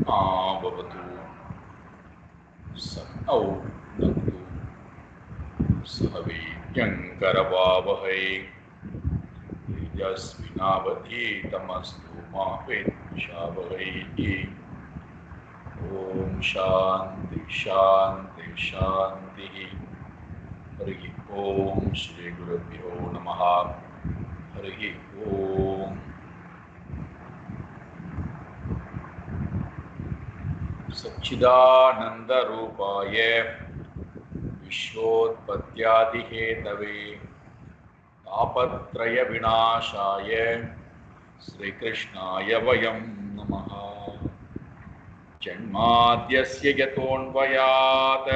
भवतु सन्नौ भुनक्तु सह वीर्यङ्करवावहै तेजस्विनावधीतमस्तु मा विद्विषावहै। ओम शांति शांति शांति। हरि ओम श्री गुरुभ्यो नमः। हरि ओम। सच्चिदानंद रूपाय विश्वोत्पत्त्यादिहेतवे तापत्रय विनाशाय श्रीकृष्णाय वयं नमः। जन्माद्यस्य यतोऽन्वयात्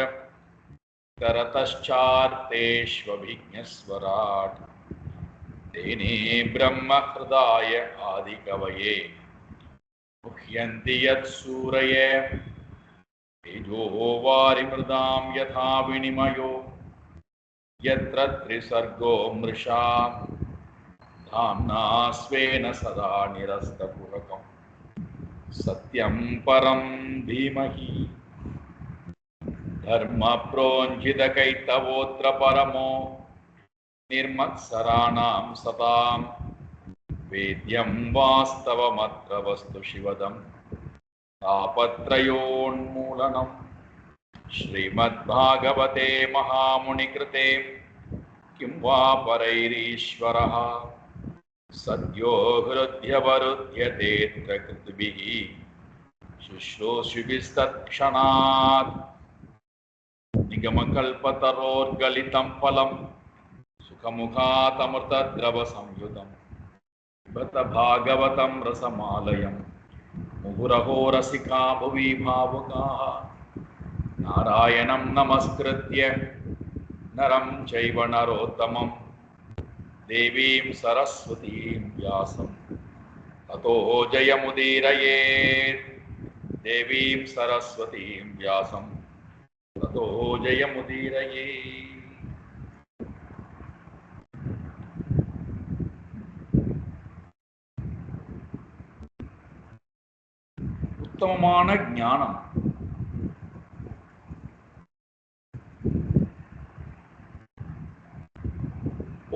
तरतश्चार्तेष्वभिज्ञस्वराट् तेने ब्रह्महृदाय आदिकवये मुह्यन्ति यत्सूरये तेजो वारिमृदां यथा विनिमयो यत्र त्रिसर्गो मृषा धाम्ना स्वेन सदा निरस्तकुहकम् सत्यं परं धीमहि धर्म प्रोञ्जितकैतवोऽत्र परमो निर्मत्सराणां सतां वेद्यं वास्तवमत्र वस्तु शिवदं तापत्रयोन्मूलनं श्रीमद्भागवते महामुनिकृते किं वा परैरीश्वरः सद्यो हृद्यवरुध्यतेऽत्र कृद्भिः शुश्रूषुभिस्तत्क्षणात् निगमकल्पतरोर्गलितं फलं सुखमुखातमृतद्रवसंयुतं पिबत भागवतं रसमालयं मुहुरहो रसिका भुवि भावुकाः नारायणं नमस्कृत्य नरं चैव नरोत्तमं देवीं सरस्वतीं व्यासं ततो जयमुदीरयेत्। देवीं सरस्वतीं व्यासं ततो जयमुदीरयेत्। உத்தமமான ஞானம்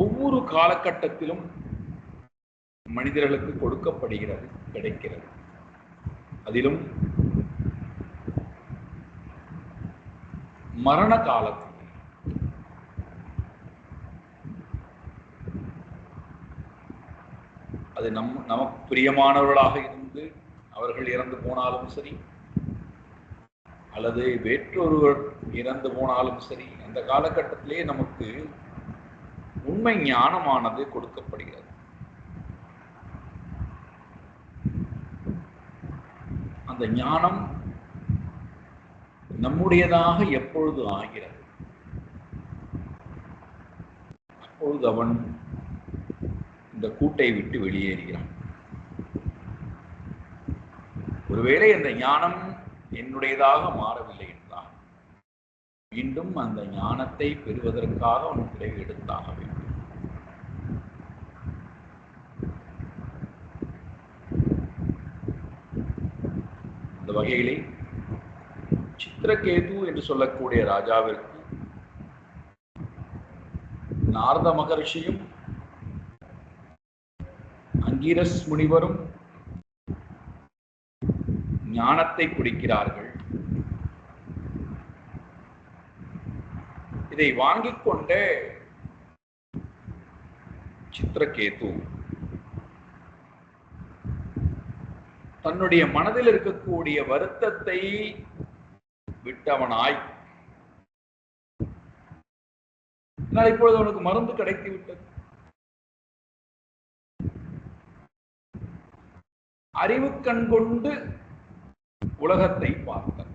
ஒவ்வொரு காலகட்டத்திலும் மனிதர்களுக்கு கொடுக்கப்படுகிறது, கிடைக்கிறது. அதிலும் மரண காலத்தில் அது நமக்கு பிரியமானவர்களாக இருந்து அவர்கள் இறந்து போனாலும் சரி, அல்லது வேற்றொருவர் இறந்து போனாலும் சரி, அந்த காலகட்டத்திலே நமக்கு உண்மை ஞானமானது கொடுக்கப்படுகிறது. அந்த ஞானம் நம்முடையதாக எப்பொழுது ஆகிறது, அப்பொழுது அவன் இந்த கூட்டை விட்டு வெளியேறுகிறான். ஒருவேளை அந்த ஞானம் என்னுடையதாக மாறவில்லை என்றால் மீண்டும் அந்த ஞானத்தை பெறுவதற்காக அவன் பிறகு எடுத்தாக வேண்டும். அந்த வகையிலே சித்திரகேது என்று சொல்லக்கூடிய ராஜாவிற்கு நாரத மகர்ஷியும் அங்கீரஸ் முனிவரும் ஞானத்தை குடிக்கிறார்கள். இதை வாங்கிக் கொண்ட சித்திரகேது தன்னுடைய மனதில் இருக்கக்கூடிய வருத்தத்தை விட்டவனாய், இப்பொழுது அவனுக்கு மருந்து கிடைத்து விட்டது, அறிவு கண் கொண்டு உலகத்தை பார்த்தான்.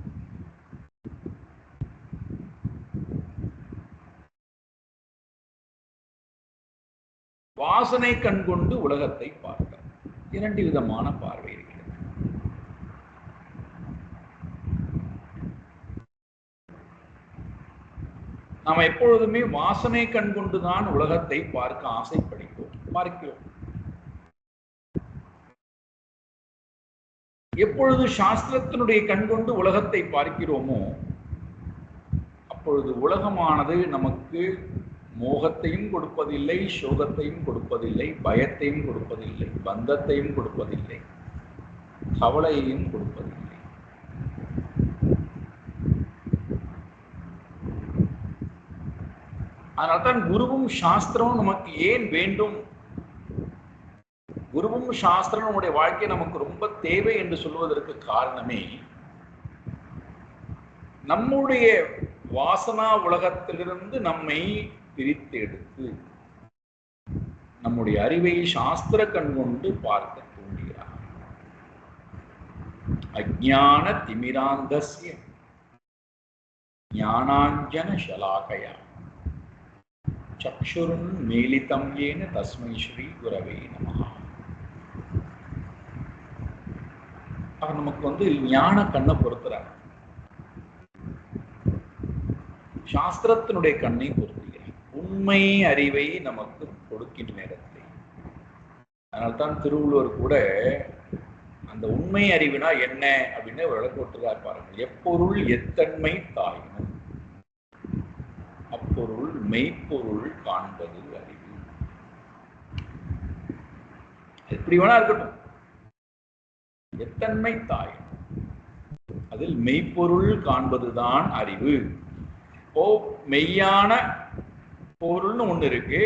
வாசனை கண் கொண்டு உலகத்தை பார்த்தான். இரண்டு விதமான பார்வை இருக்கிறது. நாம் எப்பொழுதுமே வாசனை கண் கொண்டுதான் உலகத்தை பார்க்க ஆசைப்படுகிறோம், பார்க்கிறோம். எப்பொழுது சாஸ்திரத்தினுடைய கண்கொண்டு உலகத்தை பார்க்கிறோமோ அப்பொழுது உலகமானது நமக்கு மோகத்தையும் கொடுப்பதில்லை, சோகத்தையும் கொடுப்பதில்லை, பயத்தையும் கொடுப்பதில்லை, பந்தத்தையும் கொடுப்பதில்லை, கவலையையும் கொடுப்பதில்லை. அதனால்தான் குருவும் சாஸ்திரமும் நமக்கு ஏன் வேண்டும், குருவும் சாஸ்திரம் நம்முடைய வாழ்க்கை நமக்கு ரொம்ப தேவை என்று சொல்வதற்கு காரணமே நம்முடைய வாசனா உலகத்திலிருந்து நம்மை பிரித்து எடுத்து நம்முடைய அறிவை சாஸ்திர கண் கொண்டு பார்க்க தூண்டுகிறார். அஜ்ஞான திமிராந்தஸ்ய ஞானாஞ்சன ஷலாகயா சக்ஷுருன் மீலிதம் ஏன தஸ்மை ஸ்ரீ குரவே நமஹ. அவர் நமக்கு ஞான கண்ணை பொறுத்துறார், சாஸ்திரத்தினுடைய கண்ணை பொறுத்துகிறார், உண்மை அறிவை நமக்கு கொடுக்கின்ற நேரத்தை. அதனால்தான் திருவள்ளுவர் கூட அந்த உண்மை அறிவுனா என்ன அப்படின்னு விளக்கோட்டுகிறார் பாருங்கள். எப்பொருள் எத்தன்மை தாயினும் அப்பொருள் மெய்ப்பொருள் காண்பது அறிவு. எப்படி வேணா இருக்கட்டும், எத்தன்மை தாயினும் அதில் மெய்ப்பொருள் காண்பதுதான் அறிவு. இப்போ மெய்யான பொருள்னு ஒண்ணு இருக்கு,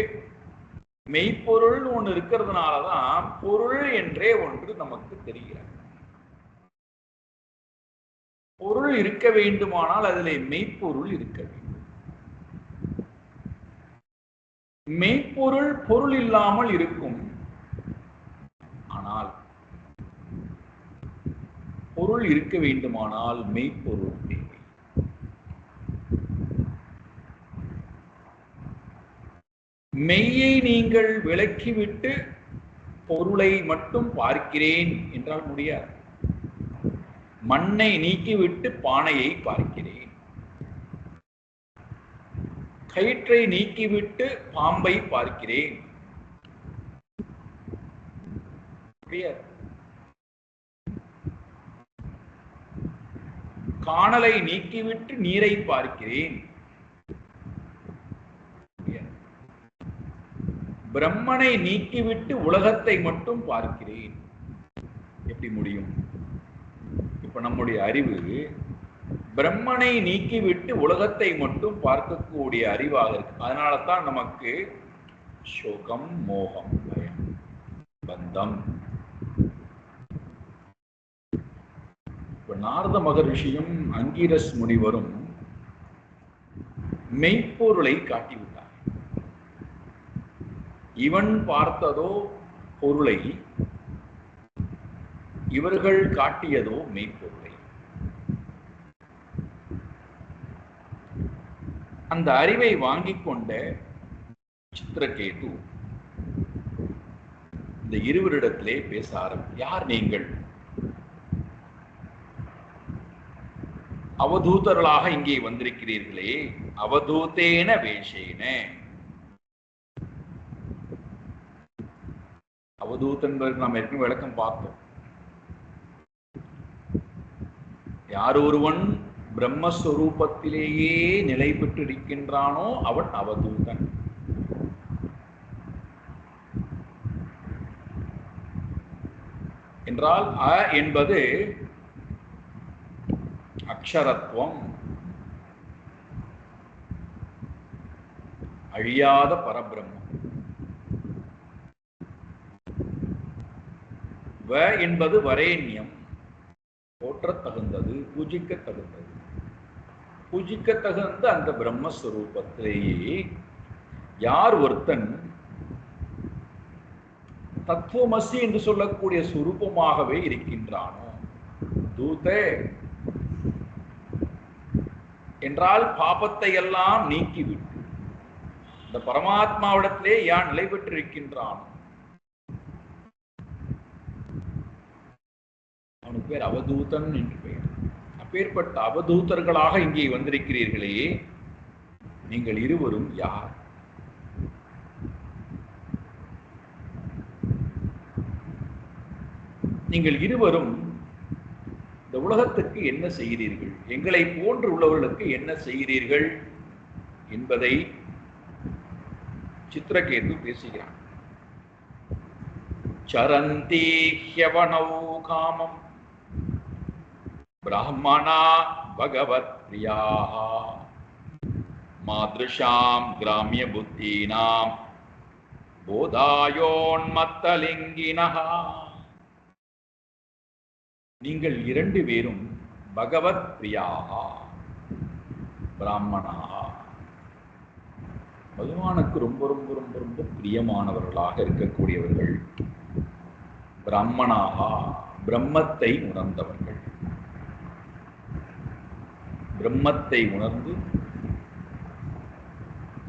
மெய்ப்பொருள்னு ஒண்ணு இருக்கிறதுனாலதான் பொருள் என்றே ஒன்று நமக்கு தெரிகிறது. பொருள் இருக்க வேண்டுமானால் அதிலே மெய்ப்பொருள் இருக்க வேண்டும். மெய்ப்பொருள் பொருள் இல்லாமல் இருக்கும், ஆனால் பொருள் இருக்க வேண்டுமானால் மெய்ப்பொருள் தேவை. மெய்யை நீங்கள் விலக்கிவிட்டு பொருளை மட்டும் பார்க்கிறேன் என்றால் முடியாது. மண்ணை நீக்கிவிட்டு பானையை பார்க்கிறேன், கயிற்றை நீக்கிவிட்டு பாம்பை பார்க்கிறேன், காணலை நீக்கிவிட்டு நீரை பார்க்கிறேன், பிரம்மனை நீக்கிவிட்டு உலகத்தை மட்டும் பார்க்கிறேன். எப்படி முடியும்? இப்ப நம்முடைய அறிவு பிரம்மனை நீக்கிவிட்டு உலகத்தை மட்டும் பார்க்கக்கூடிய அறிவாக இருக்கு. அதனால தான் நமக்கு சோகம், மோகம், பயம், பந்தம். இப்ப நாரத மகரிஷியும் அங்கீரஸ் முனிவரும் மெய்ப்பொருளை காட்டிவிட்டார். இவன் பார்த்ததோ பொருளை, இவர்கள் காட்டியதோ மெய்ப்பொருளை. அந்த அறிவை வாங்கிக் கொண்ட சித்திரகேது இந்த இருவரிடத்திலே பேச ஆரம்பித்தார். யார் நீங்கள்? அவதூதர்களாக இங்கே வந்திருக்கிறீர்களே, அவதூதேன வேஷேன. அவதூதன் நாம் ஏற்கனவே விளக்கம் பார்த்தோம். யார் ஒருவன் பிரம்மஸ்வரூபத்திலேயே நிலை பெற்றிருக்கின்றானோ அவன் அவதூதன். என்றால் அ என்பது அக்ஷரத்துவம், அழியாத பரபிரம்மம். வ என்பது வரேண்யம், போற்றத் தகுந்தது, பூஜிக்க தகுந்தது. பூஜிக்க தகுந்த அந்த பிரம்மஸ்வரூபத்திலேயே யார் ஒருத்தன் தத்துவமசி என்று சொல்லக்கூடிய சுரூபமாகவே இருக்கின்றானோ, தூதே என்றால் பாபத்தை எல்லாம் நீக்கிவிட்டு இந்த பரமாத்மாவிடத்திலே யார் நிலை பெற்றிருக்கின்றானோ அவனுக்கு பேர் அவதூதன் என்று பெயர். அப்பேற்பட்ட அவதூதர்களாக இங்கே வந்திருக்கிறீர்களே, நீங்கள் இருவரும் யார்? நீங்கள் இருவரும் இந்த உலகத்துக்கு என்ன செய்கிறீர்கள், எங்களை போன்று உள்ளவர்களுக்கு என்ன செய்கிறீர்கள் என்பதை சித்ரகேது பேசுகிறான். சரந்தி ஹ்யவனௌ காமம் பிராமணா பகவத் பிரியாஹ மாத்ருஷாம் கிராமிய புத்தீனாம் போதாயோன்மத்தலிங்கினஹ. நீங்கள் இரண்டு பேரும் பகவத் பிரியாஹ பிராமணா, பகவானுக்கு ரொம்ப ரொம்ப ரொம்ப ரொம்ப பிரியமானவர்களாக இருக்கக்கூடியவர்கள். பிராமணாக, பிரம்மத்தை உணர்ந்தவர்கள். பிரம்மத்தை உணர்ந்து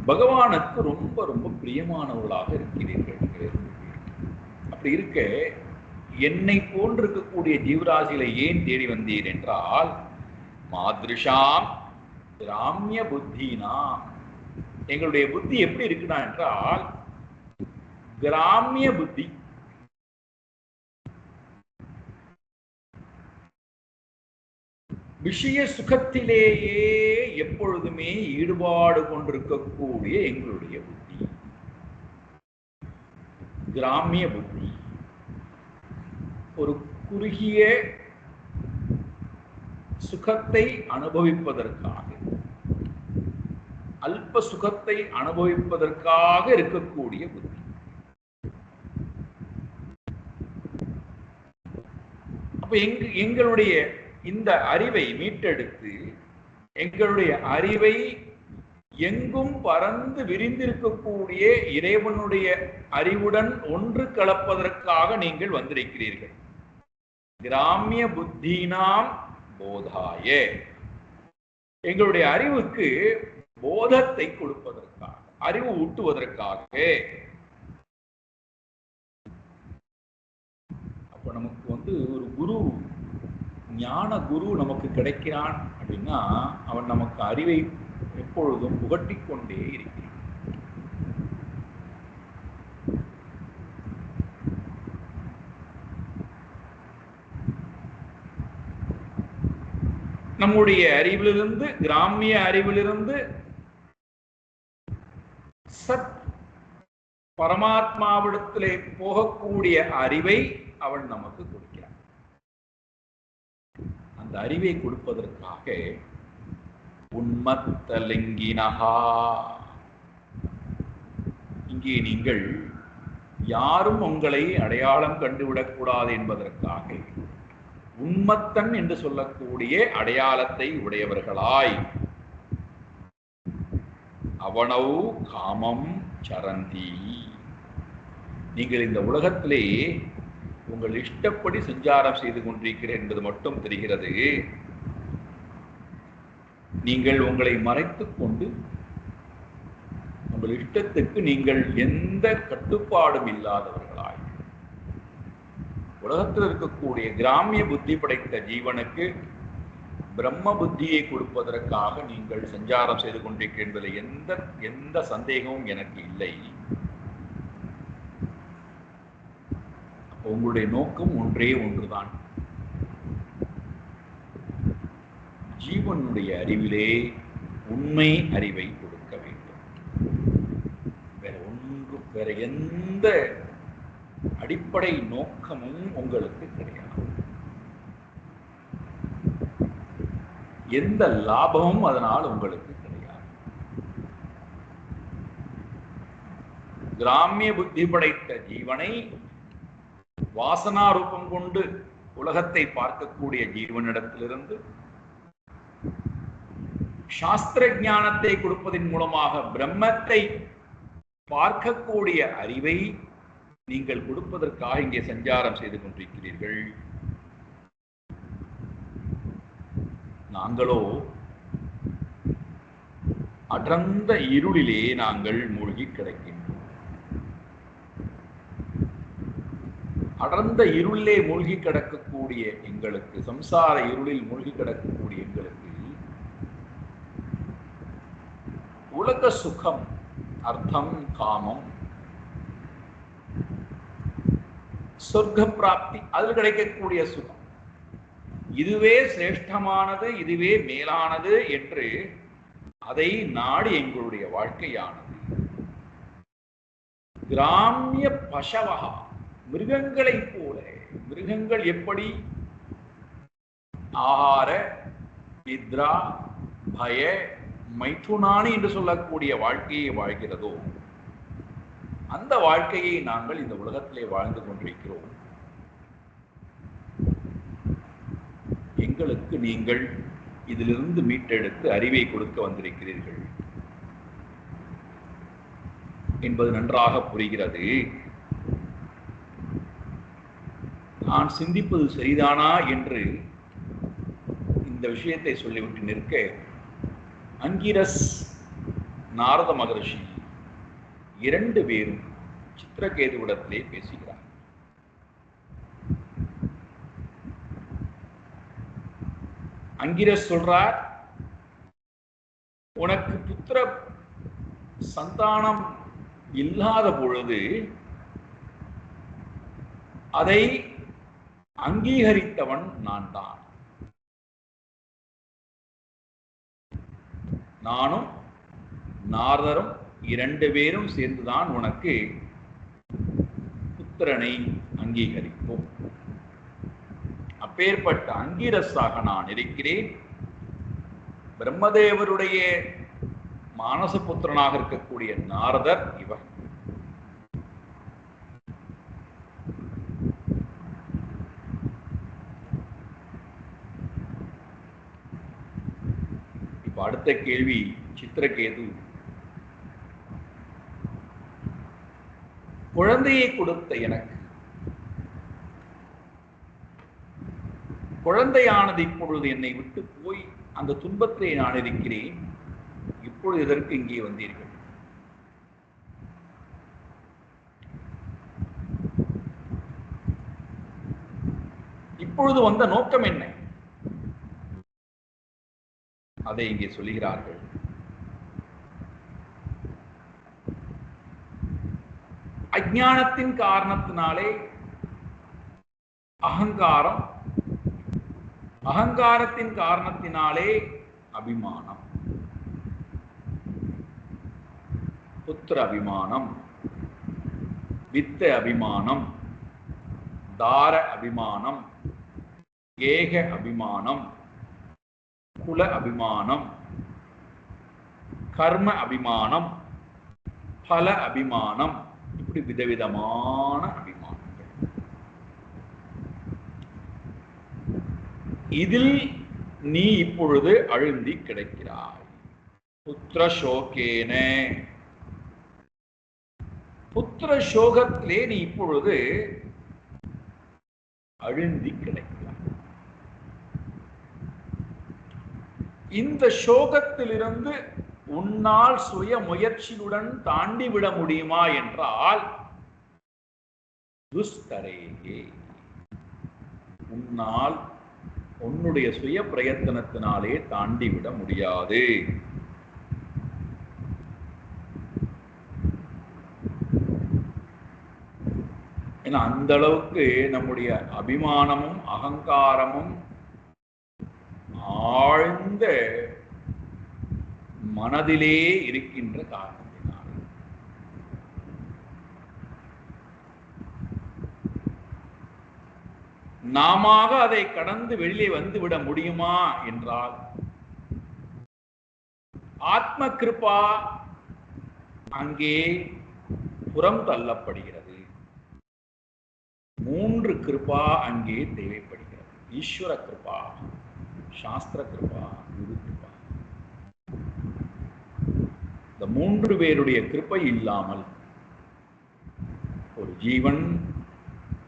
பகவானுக்கு ரொம்ப ரொம்ப பிரியமானவர்களாக இருக்கிறீர்கள். அப்படி இருக்க என்னை போன்றிருக்கக்கூடிய ஜீவராசிகளை ஏன் தேடி வந்தீர் என்றால், மாத்ருஷாம் கிராமிய புத்தினா, எங்களுடைய புத்தி எப்படி இருக்குன்னா என்றால் கிராமிய புத்தி. விஷய சுகத்திலேயே எப்பொழுதுமே ஈடுபாடு கொண்டிருக்கக்கூடிய எங்களுடைய புத்தி கிராமிய புத்தி. ஒரு குறுகிய சுகத்தை அனுபவிப்பதற்காக, அல்ப சுகத்தை அனுபவிப்பதற்காக இருக்கக்கூடிய புத்தி. அப்ப எங்களுடைய இந்த அறிவை மீட்டெடுத்து, எங்களுடைய அறிவை எங்கும் பறந்து விரிந்திருக்கக்கூடிய இறைவனுடைய அறிவுடன் ஒன்று கலப்பதற்காக நீங்கள் வந்திருக்கிறீர்கள். கிராமிய புத்தினாம் போதாய, எங்களுடைய அறிவுக்கு போதத்தை கொடுப்பதற்காக, அறிவு ஊட்டுவதற்காக. அப்ப நமக்கு ஒரு குரு, ஞான குரு நமக்கு கிடைக்கிறான் அப்படின்னா அவன் நமக்கு அறிவை எப்பொழுதும் புகட்டிக் கொண்டே இருக்கிறான். நம்முடைய அறிவிலிருந்து, கிராமிய அறிவிலிருந்து சத் பரமாத்மாவிடத்திலே போகக்கூடிய அறிவை அவன் நமக்கு கொடுக்கிறான். அந்த அறிவை கொடுப்பதற்காக உன்மத்தலிங்கினஹா, இங்கே நீங்கள் யாரும் உங்களை அடையாளம் கண்டுவிடக்கூடாது என்பதற்காக உன்மத்தன் என்று சொல்லக்கூடிய அடையாளத்தை உடையவர்களாய் அவனவு காமம் சரந்தி, நீங்கள் இந்த உலகத்திலே உங்கள் இஷ்டப்படி சஞ்சாரம் செய்து கொண்டிருக்கிறேன் என்பது மட்டும் தெரிகிறது. நீங்கள் உங்களை மறைத்துக் கொண்டு உங்கள் இஷ்டத்துக்கு நீங்கள் எந்த கட்டுப்பாடும் இல்லாதவர்களாய் உலகத்தில் இருக்கக்கூடிய கிராமிய புத்தி படைத்த ஜீவனுக்கு பிரம்ம புத்தியை கொடுப்பதற்காக நீங்கள் சஞ்சாரம் செய்து கொண்டிருக்கிறீர்கள் என்பதில் எந்த சந்தேகமும் எனக்கு இல்லை. உங்களுடைய நோக்கம் ஒன்றே ஒன்றுதான், ஜீவனுடைய அறிவிலே உண்மை அறிவை கொடுக்க வேண்டும். வேற எந்த அடிப்படை நோக்கமும் உங்களுக்கு கிடையாது. எந்த லாபமும் அதனால் உங்களுக்கு கிடையாது. கிராமிய புத்தி படைத்த ஜீவனை வாசனா ரூபம் கொண்டு உலகத்தை பார்க்கக்கூடிய ஜீவனிடத்திலிருந்து சாஸ்திர ஞானத்தை கொடுப்பதன் மூலமாக பிரம்மத்தை பார்க்கக்கூடிய அறிவை நீங்கள் கொடுப்பதற்காக இங்கே சஞ்சாரம் செய்து கொண்டிருக்கிறீர்கள். நாங்களோ அடர்ந்த இருளிலே நாங்கள் மூழ்கி கிடக்கின்றோம். அடர்ந்த இருளிலே மூழ்கி கிடக்கக்கூடிய எங்களுக்கு, சம்சார இருளில் மூழ்கி கிடக்கக்கூடிய எங்களுக்கு உலக சுகம், அர்த்தம், காமம், சொர்க்க பிராப்தி, அதில் கிடைக்கக்கூடிய சுகம், இதுவே சிரேஷ்டமானது, இதுவே மேலானது என்று அதை நாடி எங்களுடைய வாழ்க்கையானது. கிராமிய பசவகா, மிருகங்களைப் போல. மிருகங்கள் எப்படி ஆகார, நித்ரா, பய, மைதுனானி என்று சொல்லக்கூடிய வாழ்க்கையை வாழ்கிறதோ அந்த வாழ்க்கையை நாங்கள் இந்த உலகத்திலே வாழ்ந்து கொண்டிருக்கிறோம். எங்களுக்கு நீங்கள் இதிலிருந்து மீட்டெடுத்து அறிவை கொடுக்க வந்திருக்கிறீர்கள் என்பது நன்றாக புரிகிறது. நான் சிந்திப்பது சரிதானா என்று இந்த விஷயத்தை சொல்லிவிட்டு நிற்க, அங்கிரஸ், நாரத மகரிஷி இரண்டு பேரும் சித்திரகேதுவிடத்திலே பேசுகிறார். அங்கிரஸ் சொல்றார், உனக்கு புத்திர சந்தானம் இல்லாத பொழுது அதை அங்கீகரித்தவன் நான் தான். நானும் நாரதரும் இரண்டு பேரும் சேர்ந்துதான் உனக்கு புத்திரனை அங்கீகரிப்போம். அப்பேற்பட்ட அங்கிரஸாக நான் இருக்கிறேன். பிரம்மதேவருடைய மானச புத்திரனாக இருக்கக்கூடிய நாரதர் இவர். இப்ப அடுத்த கேள்வி சித்திரகேது, குழந்தையை கொடுத்த எனக்கு குழந்தையானது இப்பொழுது என்னை விட்டு போய் அந்த துன்பத்தை நான் இருக்கிறேன், இப்பொழுது எதற்கு இங்கே வந்தீர்கள்? இப்பொழுது வந்த நோக்கம் என்ன? அதை இங்கே சொல்லுகிறார்கள். அஞ்ஞானத்தின் காரணத்தினாலே அகங்காரம், அகங்காரத்தின் காரணத்தினாலே அபிமானம், புத்திர அபிமானம், வித்த அபிமானம், தார அபிமானம், ஏக அபிமானம், குல அபிமானம், கர்ம அபிமானம், பல அபிமானம், இப்படி விதவிதமான அபிமானங்கள். இதில் நீ இப்பொழுது அழுந்தி கிடக்கிறாய். புத்திர சோகேன, புத்திர சோகத்திலே நீ இப்பொழுது அழுந்தி கிடக்கிறாய். இந்த சோகத்திலிருந்து உன்னால் சுய முயற்சியுடன் தாண்டிவிட முடியுமா என்றால் துஸ்தரேகே, உன்னால் உன்னுடைய சுய பிரயத்தனத்தினாலே தாண்டிவிட முடியாது. ஏன்னா அந்த அளவுக்கு நம்முடைய அபிமானமும் அகங்காரமும் ஆழ்ந்த மனதிலே இருக்கின்ற காரணத்தினால். நாம அதை கடந்து வெளியே வந்து விட முடியுமா என்றால் ஆத்ம கிருபா அங்கே புறம் தள்ளப்படுகிறது. மூன்று கிருபா அங்கே தேவைப்படுகிறது. ஈஸ்வர கிருபா, சாஸ்திர கிருபா, குரு கிருபா. இந்த மூன்று பேருடைய கிருபை இல்லாமல் ஒரு ஜீவன்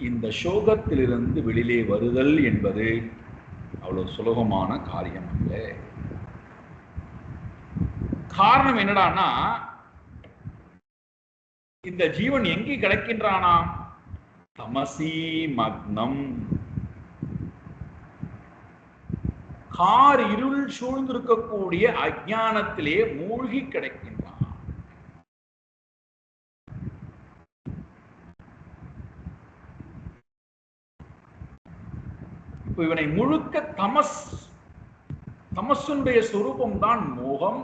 இந்த சோகத்திலிருந்து வெளியிலே வருதல் என்பது அவ்வளவு சுலபமான காரியம் அல்ல. காரணம் என்னடான்னா, இந்த ஜீவன் எங்கே கிடக்கின்றானா? தமசி மக்னம், கார் இருள் சூழ்ந்திருக்கக்கூடிய அஞ்ஞானத்திலே மூழ்கி கிடக்கின்றான். இவனை முழுக்க தமசுடைய சொரூபம் தான் மோகம்,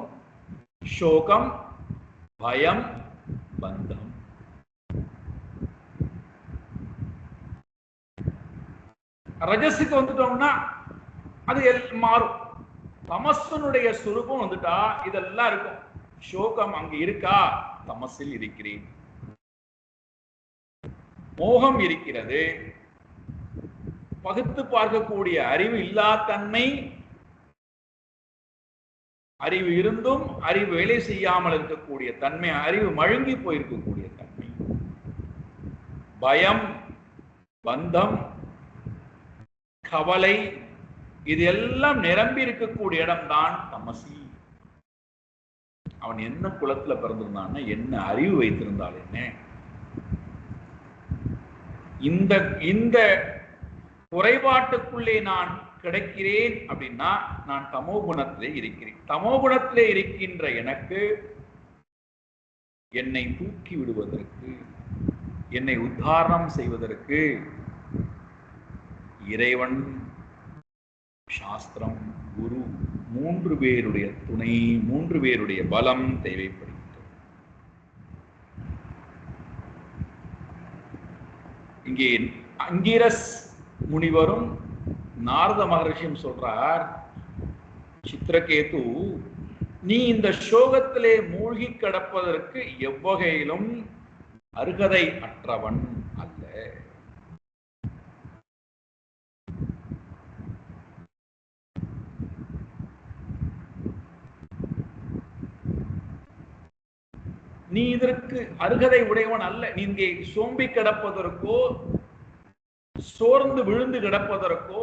சோகம், பயம், பந்தம். ரஜசுக்கு வந்துட்டோம்னா அது மாறும். தமசனுடைய சுரூபம் வந்துட்டா இதெல்லாம் இருக்கும். சோகம் அங்க இருக்கா? தமசில் இருக்கிறேன். மோகம் இருக்கிறது. பகுத்து பார்க்கக்கூடிய அறிவு இல்லா தன்மை, அறிவு இருந்தும் அறிவு வேலை செய்யாமல் இருக்கக்கூடிய தன்மை, அறிவு மழுங்கி போயிருக்கக்கூடிய தன்மை, பயம், பந்தம், கவலை, இது எல்லாம் நிரம்பி இருக்கக்கூடிய இடம்தான் தமசி. அவன் என்ன குலத்துல பிறந்திருந்தான்னா, என்ன அறிவு வைத்திருந்தால் என்ன, இந்த குறைபாட்டுக்குள்ளே நான் கிடைக்கிறேன் அப்படின்னா நான் தமோ குணத்திலே இருக்கிறேன். தமோ குணத்திலே இருக்கின்ற எனக்கு என்னை தூக்கி விடுவதற்கு, என்னை உத்தாரணம் செய்வதற்கு இறைவன், சாஸ்திரம், குரு, 3 பேருடைய துணை, 3 பேருடைய பலம் தேவைப்படுகிறது. இங்கே அங்கிரஸ் முனிவரும் நாரத மகர்ஷியும் சொல்றார், சித்ரகேது, நீ இந்த சோகத்திலே மூழ்கி கிடப்பதற்கு எவ்வகையிலும் அருகதை அற்றவன் அல்ல. நீ இதற்கு அருகதை உடையவன் அல்ல. நீ இங்கே சோம்பி கிடப்பதற்கோ, சோர்ந்து விழுந்து கிடப்பதற்கோ,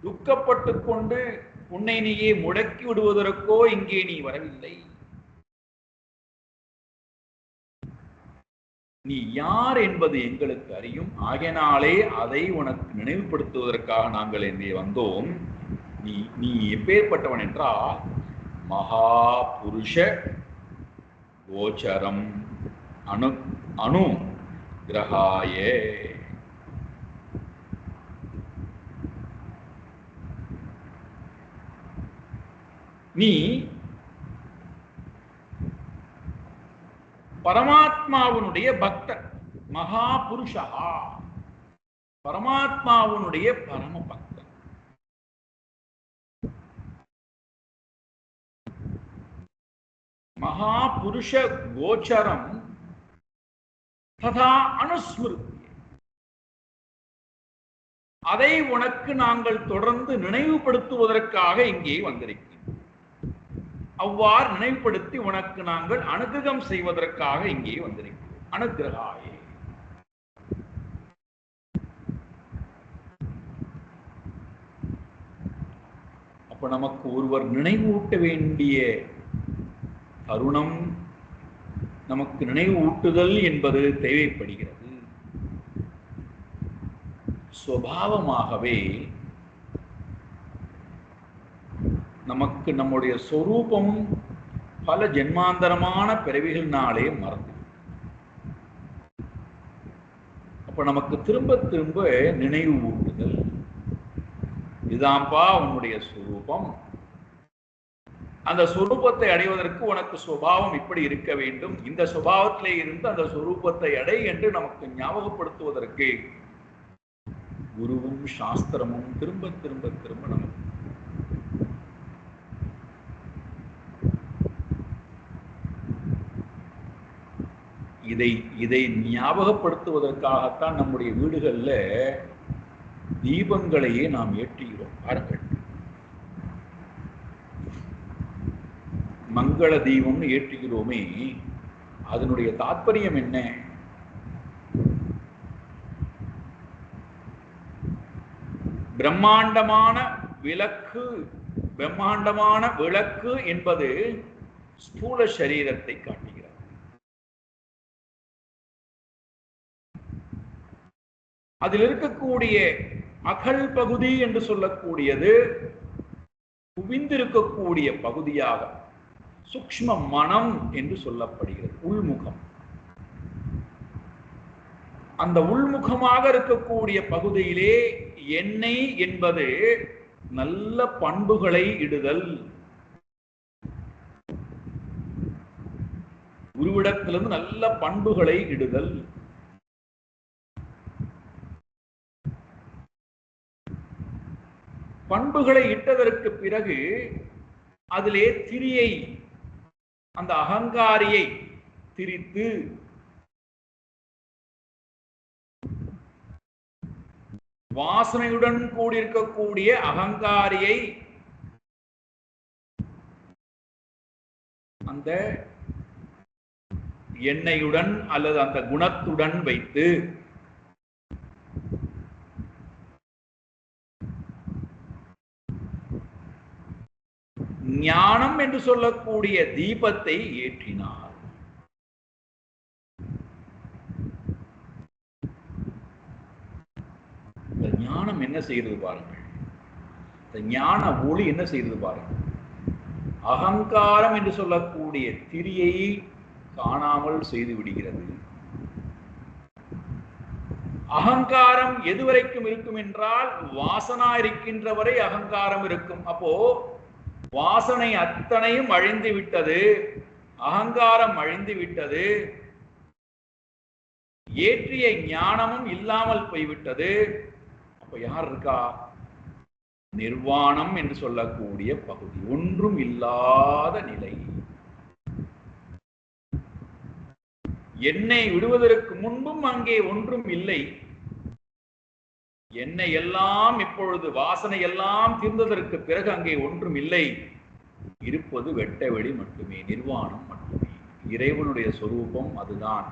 துக்கப்பட்டு கொண்டு உன்னை நீயே முடக்கி விடுவதற்கோ இங்கே நீ வரவில்லை. நீ யார் என்பது எங்களுக்கு அறியும். ஆகையினாலே அதை உனக்கு நினைவுபடுத்துவதற்காக நாங்கள் இங்கே வந்தோம். நீ எப்பேற்பட்டவன் என்றால் மகா புருஷ கோச்சரம் அணு கிரகாய. நீ பரமாத்மாவுடைய பக்தர், மகா புருஷா, பரமாத்மாவுடைய பரம பக்தர். மகா புருஷ கோச்சரம் ததா அனுஸ்மிருதி. அதை உனக்கு நாங்கள் தொடர்ந்து நினைவுபடுத்துவதற்காக இங்கே வந்திருக்கிறோம். அவ்வாறு நினைவுபடுத்தி உனக்கு நாங்கள் அனுகிரகம் செய்வதற்காக இங்கே வந்திருக்கிறோம். அனுகிரகாயே. அப்ப நமக்கு ஒருவர் நினைவூட்ட வேண்டிய தருணம், நமக்கு நினைவு ஊட்டுதல் என்பது தேவைப்படுகிறது. சுபாவமாகவே நமக்கு நம்முடைய சொரூபம் பல ஜென்மாந்தரமான பிறவிகளினாலே மறந்து, அப்ப நமக்கு திரும்ப திரும்ப நினைவு ஊட்டுதல், இதான்பா உன்னுடைய சொரூபம், அந்த சொரூபத்தை அடைவதற்கு உனக்கு சுபாவம் இப்படி இருக்க வேண்டும், இந்த சுபாவத்திலே இருந்து அந்த சொரூபத்தை அடை என்று நமக்கு ஞாபகப்படுத்துவதற்கு குருவும் சாஸ்திரமும் திரும்ப திரும்ப திரும்ப நமக்கு இதை ஞாபகப்படுத்துவதற்காகத்தான் நம்முடைய வீடுகள்ல தீபங்களையே நாம் ஏற்றுகிறோம். பாருங்கள், மங்கள தீபம்னு ஏற்றுகிறோமே, அதனுடைய தாற்பயம் என்ன? பிரம்மாண்டமான விளக்கு என்பது ஸ்தூல சரீரத்தை காட்டுகிறது. அதில் இருக்கக்கூடிய அகல் பகுதி என்று சொல்லக்கூடியது குவிந்திருக்கக்கூடிய பகுதியாக சூக்ஷ்ம மனம் என்று சொல்லப்படுகிறது, உள்முகம். அந்த உள்முகமாக இருக்கக்கூடிய பகுதியிலே எண்ணெய் என்பது நல்ல பண்புகளை இடுதல். குருவிடத்திலிருந்து நல்ல பண்புகளை இடுதல். பண்புகளை இட்டதற்கு பிறகு அதிலே திரியை, அந்த அகங்காரியை திரித்து வாசனையுடன் கூடியிருக்கக்கூடிய அகங்காரியை அந்த எண்ணெயுடன் அல்லது அந்த குணத்துடன் வைத்து ஞானம் என்று சொல்லக்கூடிய தீபத்தை ஏற்றினார். இந்த ஞானம் என்ன செய்யறது பாருங்கள். இந்த ஞான ஒளி என்ன செய்யறது பாருங்கள். அகங்காரம் என்று சொல்லக்கூடிய திரியை காணாமல் செய்து விடுகிறது. அகங்காரம் எதுவரைக்கும் இருக்கும் என்றால் வாசனா இருக்கின்ற வரை அகங்காரம் இருக்கும். அப்போ வாசனை அத்தனையும் அழிந்து விட்டது, அகங்காரம் அழிந்து விட்டது, ஏற்றிய ஞானமும் இல்லாமல் போய்விட்டது. அப்ப யார் இருக்கா? நிர்வாணம் என்று சொல்லக்கூடிய பகுதி, ஒன்றும் இல்லாத நிலை. எண்ணெய் விடுவதற்கு முன்பும் அங்கே ஒன்றும் இல்லை. எண்ணெய் எல்லாம் இப்பொழுது வாசனை எல்லாம் தீர்ந்ததற்கு பிறகு அங்கே ஒன்றும் இல்லை. இருப்பது வெட்ட வெளி மட்டுமே, நிர்வாணம் மட்டுமே. இறைவனுடைய சொரூபம் அதுதான்.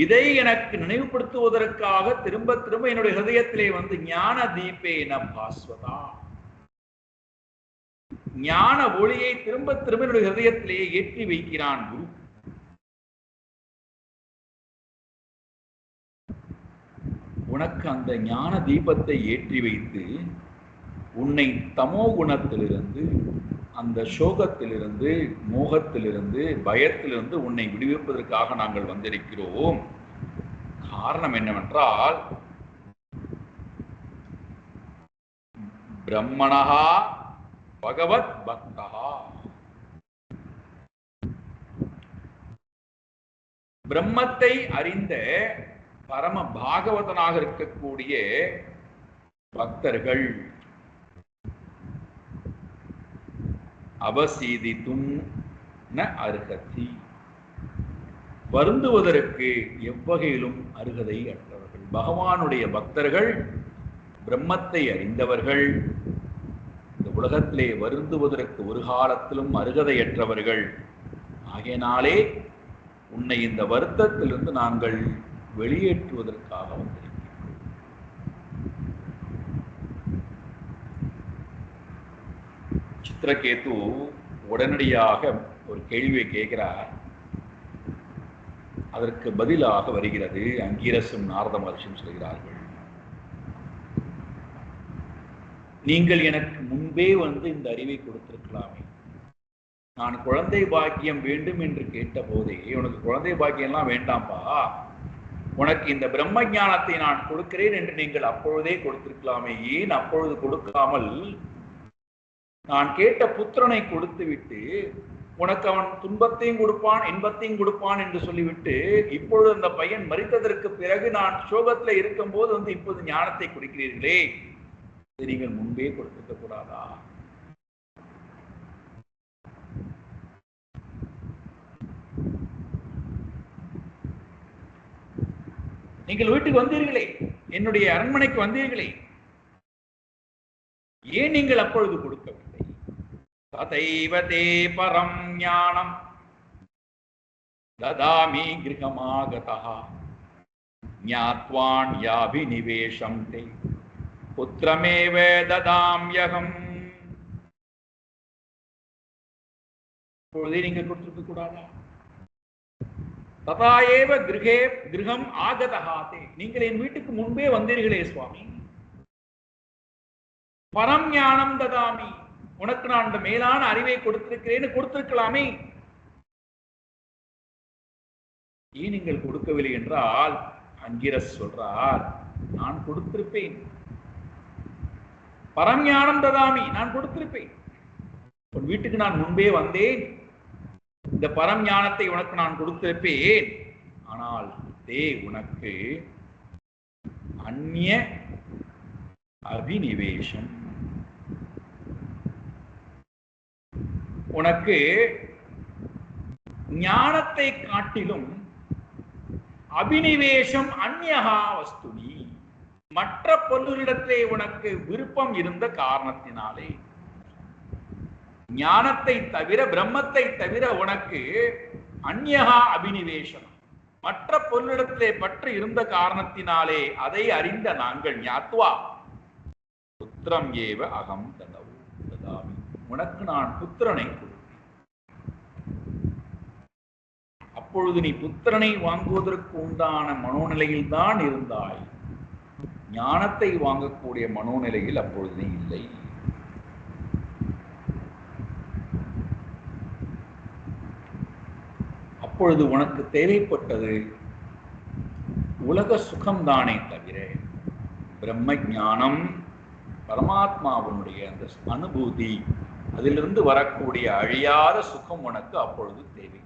இதை எனக்கு நினைவுபடுத்துவதற்காக திரும்ப திரும்ப என்னுடைய ஹிருதயத்திலே வந்து ஞான தீபேன பாஸ்வதா, ஞான ஒளியை திரும்ப திரும்ப என்னுடைய ஹிருதயத்திலே ஏற்றி வைக்கிறான் குரு. உனக்கு அந்த ஞான தீபத்தை ஏற்றி வைத்து உன்னை தமோ குணத்திலிருந்து, அந்த சோகத்திலிருந்து, மோகத்திலிருந்து, பயத்திலிருந்து உன்னை விடுவிப்பதற்காக நாங்கள் வந்திருக்கிறோம். காரணம் என்னவென்றால் பிரம்மணஹா பகவத் பக்தஹா, பிரம்மத்தை அறிந்த பரம பாகவதனாக இருக்கக்கூடிய பக்தர்கள் அவசீதித்தும் ந அருகதி, வருந்துவதற்கு எவ்வகையிலும் அருகதை அற்றவர்கள். பகவானுடைய பக்தர்கள், பிரம்மத்தை அறிந்தவர்கள், இந்த உலகத்திலே வருந்துவதற்கு ஒரு காலத்திலும் அருகதையற்றவர்கள். ஆகையினாலே உன்னை இந்த வருத்தத்திலிருந்து நாங்கள் வெளியேற்றுவதற்காக வந்திருக்கிறோம். சித்திரகேது உடனடியாக ஒரு கேள்வியை கேட்கிறார். அதற்கு பதிலாக வருகிறது அங்கீரசும் நாரத மகர்ஷியும் சொல்கிறார்கள், நீங்கள் எனக்கு முன்பே வந்து இந்த அறிவை கொடுத்திருக்கலாமே. நான் குழந்தை பாக்கியம் வேண்டும் என்று கேட்ட போதே, உனக்கு குழந்தை பாக்கியம்லாம் வேண்டாம்பா, உனக்கு இந்த பிரம்ம ஞானத்தை நான் கொடுக்கிறேன் என்று நீங்கள் அப்பொழுதே கொடுத்திருக்கலாமே. ஏன் அப்பொழுது கொடுக்காமல் நான் கேட்ட புத்திரனை கொடுத்து விட்டு உனக்கு அவன் துன்பத்தையும் கொடுப்பான் இன்பத்தையும் கொடுப்பான் என்று சொல்லிவிட்டு இப்பொழுது அந்த பையன் மரித்ததற்கு பிறகு நான் சோகத்துல இருக்கும் போது வந்து இப்போது ஞானத்தை கொடுக்கிறீர்களே, இதை நீங்கள் முன்பே கொடுத்திருக்க கூடாதா? நீங்கள் வீட்டுக்கு வந்தீர்களே, என்னுடைய அரண்மனைக்கு வந்தீர்களே, ஏன் நீங்கள் அப்பொழுது கொடுக்கவில்லை? ததைவ தே பரம் ஞானம் ததாமி கிருஹமாகதஹ ஞாத்வான் யாபிநிவேஷம் தே புத்திரமேவ ததாம்யகம். இப்பொழுதே நீங்கள் கொடுத்திருக்க கூடாதா? ததாயேவ கிருஹே கிருஹம் ஆகதஹாதே, நீங்கள் என் வீட்டுக்கு முன்பே வந்தீர்களே சுவாமி. பரம் ஞானம் ததாமி, உனக்கு நான் அந்த மேலான அறிவை கொடுத்திருக்கிறேன்னு கொடுத்திருக்கலாமே. ஏன் நீங்கள் கொடுக்கவில்லை என்றால் அங்கிரஸ் சொல்றார், நான் கொடுத்திருப்பேன். பரஞானம் ததாமி, நான் கொடுத்திருப்பேன். உன் வீட்டுக்கு நான் முன்பே வந்தேன், இந்த பரம் ஞானத்தை உனக்கு நான் கொடுத்திருப்பேன். ஆனால் உனக்கு அந்நிய அபினிவேஷம், உனக்கு ஞானத்தை காட்டிலும் அபினிவேஷம் அந்யஹா வஸ்துனி, மற்ற பொருளிடத்திலே உனக்கு விருப்பம் இருந்த காரணத்தினாலே, ஞானத்தை தவிர பிரம்மத்தை தவிர உனக்கு அந்யஹா அபினிவேஷம், மற்ற பொருளிடத்திலே பற்று இருந்த காரணத்தினாலே அதை அறிந்த நாங்கள் ஞாத்வா புத்திரம் ஏவ அகம் ததாமி, உனக்கு நான் புத்திரனை கொடுத்தேன். அப்பொழுது நீ புத்திரனை வாங்குவதற்கு உண்டான மனோநிலையில் தான் இருந்தாய். ஞானத்தை வாங்கக்கூடிய மனோநிலையில் அப்பொழுது நீ இல்லை. அப்பொழுது உனக்கு தேவைப்பட்டது உலக சுகம்தானே தவிர பிரம்ம ஞானம், பரமாத்மாவினுடைய அந்த அனுபூதி, அதிலிருந்து வரக்கூடிய அழியாத சுகம் உனக்கு அப்பொழுது தேவைப்படும்.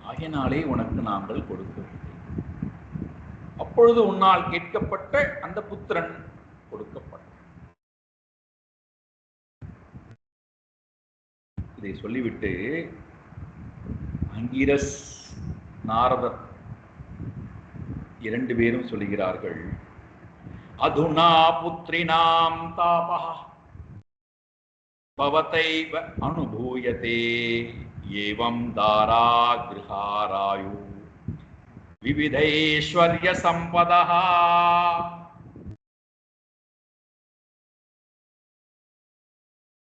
ஆகையினாலே உனக்கு நாங்கள் கொடுக்கவில்லை. அப்பொழுது உன்னால் கேட்கப்பட்ட அந்த புத்திரன் கொடுக்கப்பட்ட. இதை சொல்லிவிட்டு அங்கிரஸ், நாரதர் இரண்டு பேரும் சொல்லுகிறார்கள், அதுனா புத்ரினாம் தாபஹ பவதைவ அனுபூயதே ஏவம் தாரா கிருஹாராயு விவிதைஸ்வர்ய சம்பதஹ.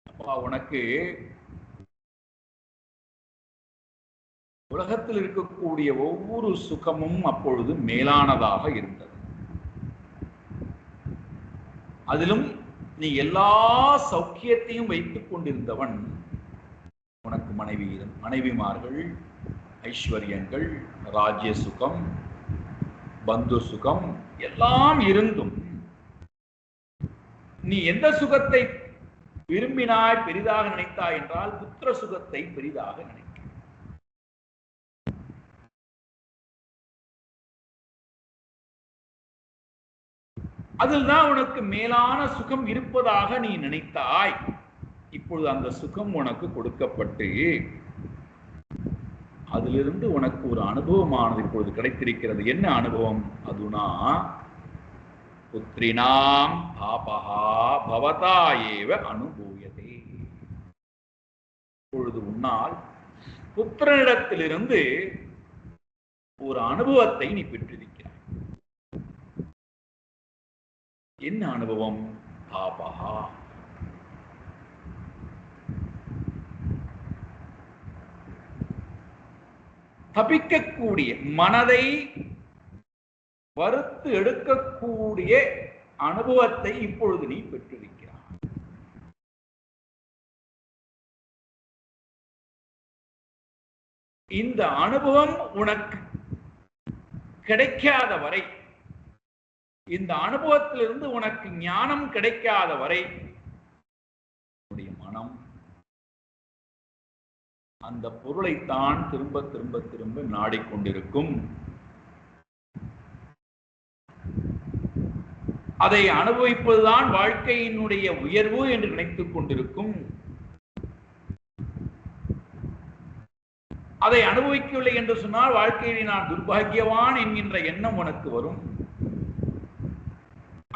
அப்பா, உனக்கு உலகத்தில் இருக்கக்கூடிய ஒவ்வொரு சுகமும் அப்பொழுது மேலானதாக இருந்தது. அதிலும் நீ எல்லா சௌக்கியத்தையும் வைத்துக் கொண்டிருந்தவன். உனக்கு மனைவிமார்கள், ஐஸ்வர்யங்கள், ராஜ்ய சுகம், பந்து சுகம் எல்லாம் இருந்தும் நீ எந்த சுகத்தை விரும்பினாய், பெரிதாக நினைத்தாய் என்றால் புத்திர சுகத்தை பெரிதாக நினை. அதில் தான் உனக்கு மேலான சுகம் இருப்பதாக நீ நினைத்தாய். இப்பொழுது அந்த சுகம் உனக்கு கொடுக்கப்பட்டு அதிலிருந்து உனக்கு ஒரு அனுபவமானது இப்பொழுது கிடைத்திருக்கிறது. என்ன அனுபவம்? அதுனா புத்ரினாம் தாபஹா பவதா ஏவ அனுபூயதே. இப்பொழுது உன்னால் புத்திரனிடத்திலிருந்து ஒரு அனுபவத்தை நீ பெற்றிருக்கிறாய். என்ன அனுபவம்? தாபஹா, தபிக்கக்கூடிய, மனதை வறுத்து எடுக்கக்கூடிய அனுபவத்தை இப்பொழுது நீ பெற்றிருக்கிறாய். இந்த அனுபவம் உனக்கு கிடைக்காத வரை, இந்த அனுபவத்திலிருந்து உனக்கு ஞானம் கிடைக்காத வரை உன்னுடைய மனம் அந்த பொருளைத்தான் திரும்ப திரும்ப திரும்ப நாடிக்கொண்டிருக்கும். அதை அனுபவிப்பதுதான் வாழ்க்கையினுடைய உயர்வு என்று நினைத்துக் கொண்டிருக்கும். அதை அனுபவிக்கவில்லை என்று சொன்னால் வாழ்க்கையில் நான் துர்பாகியவான் என்கின்ற எண்ணம் உனக்கு வரும்.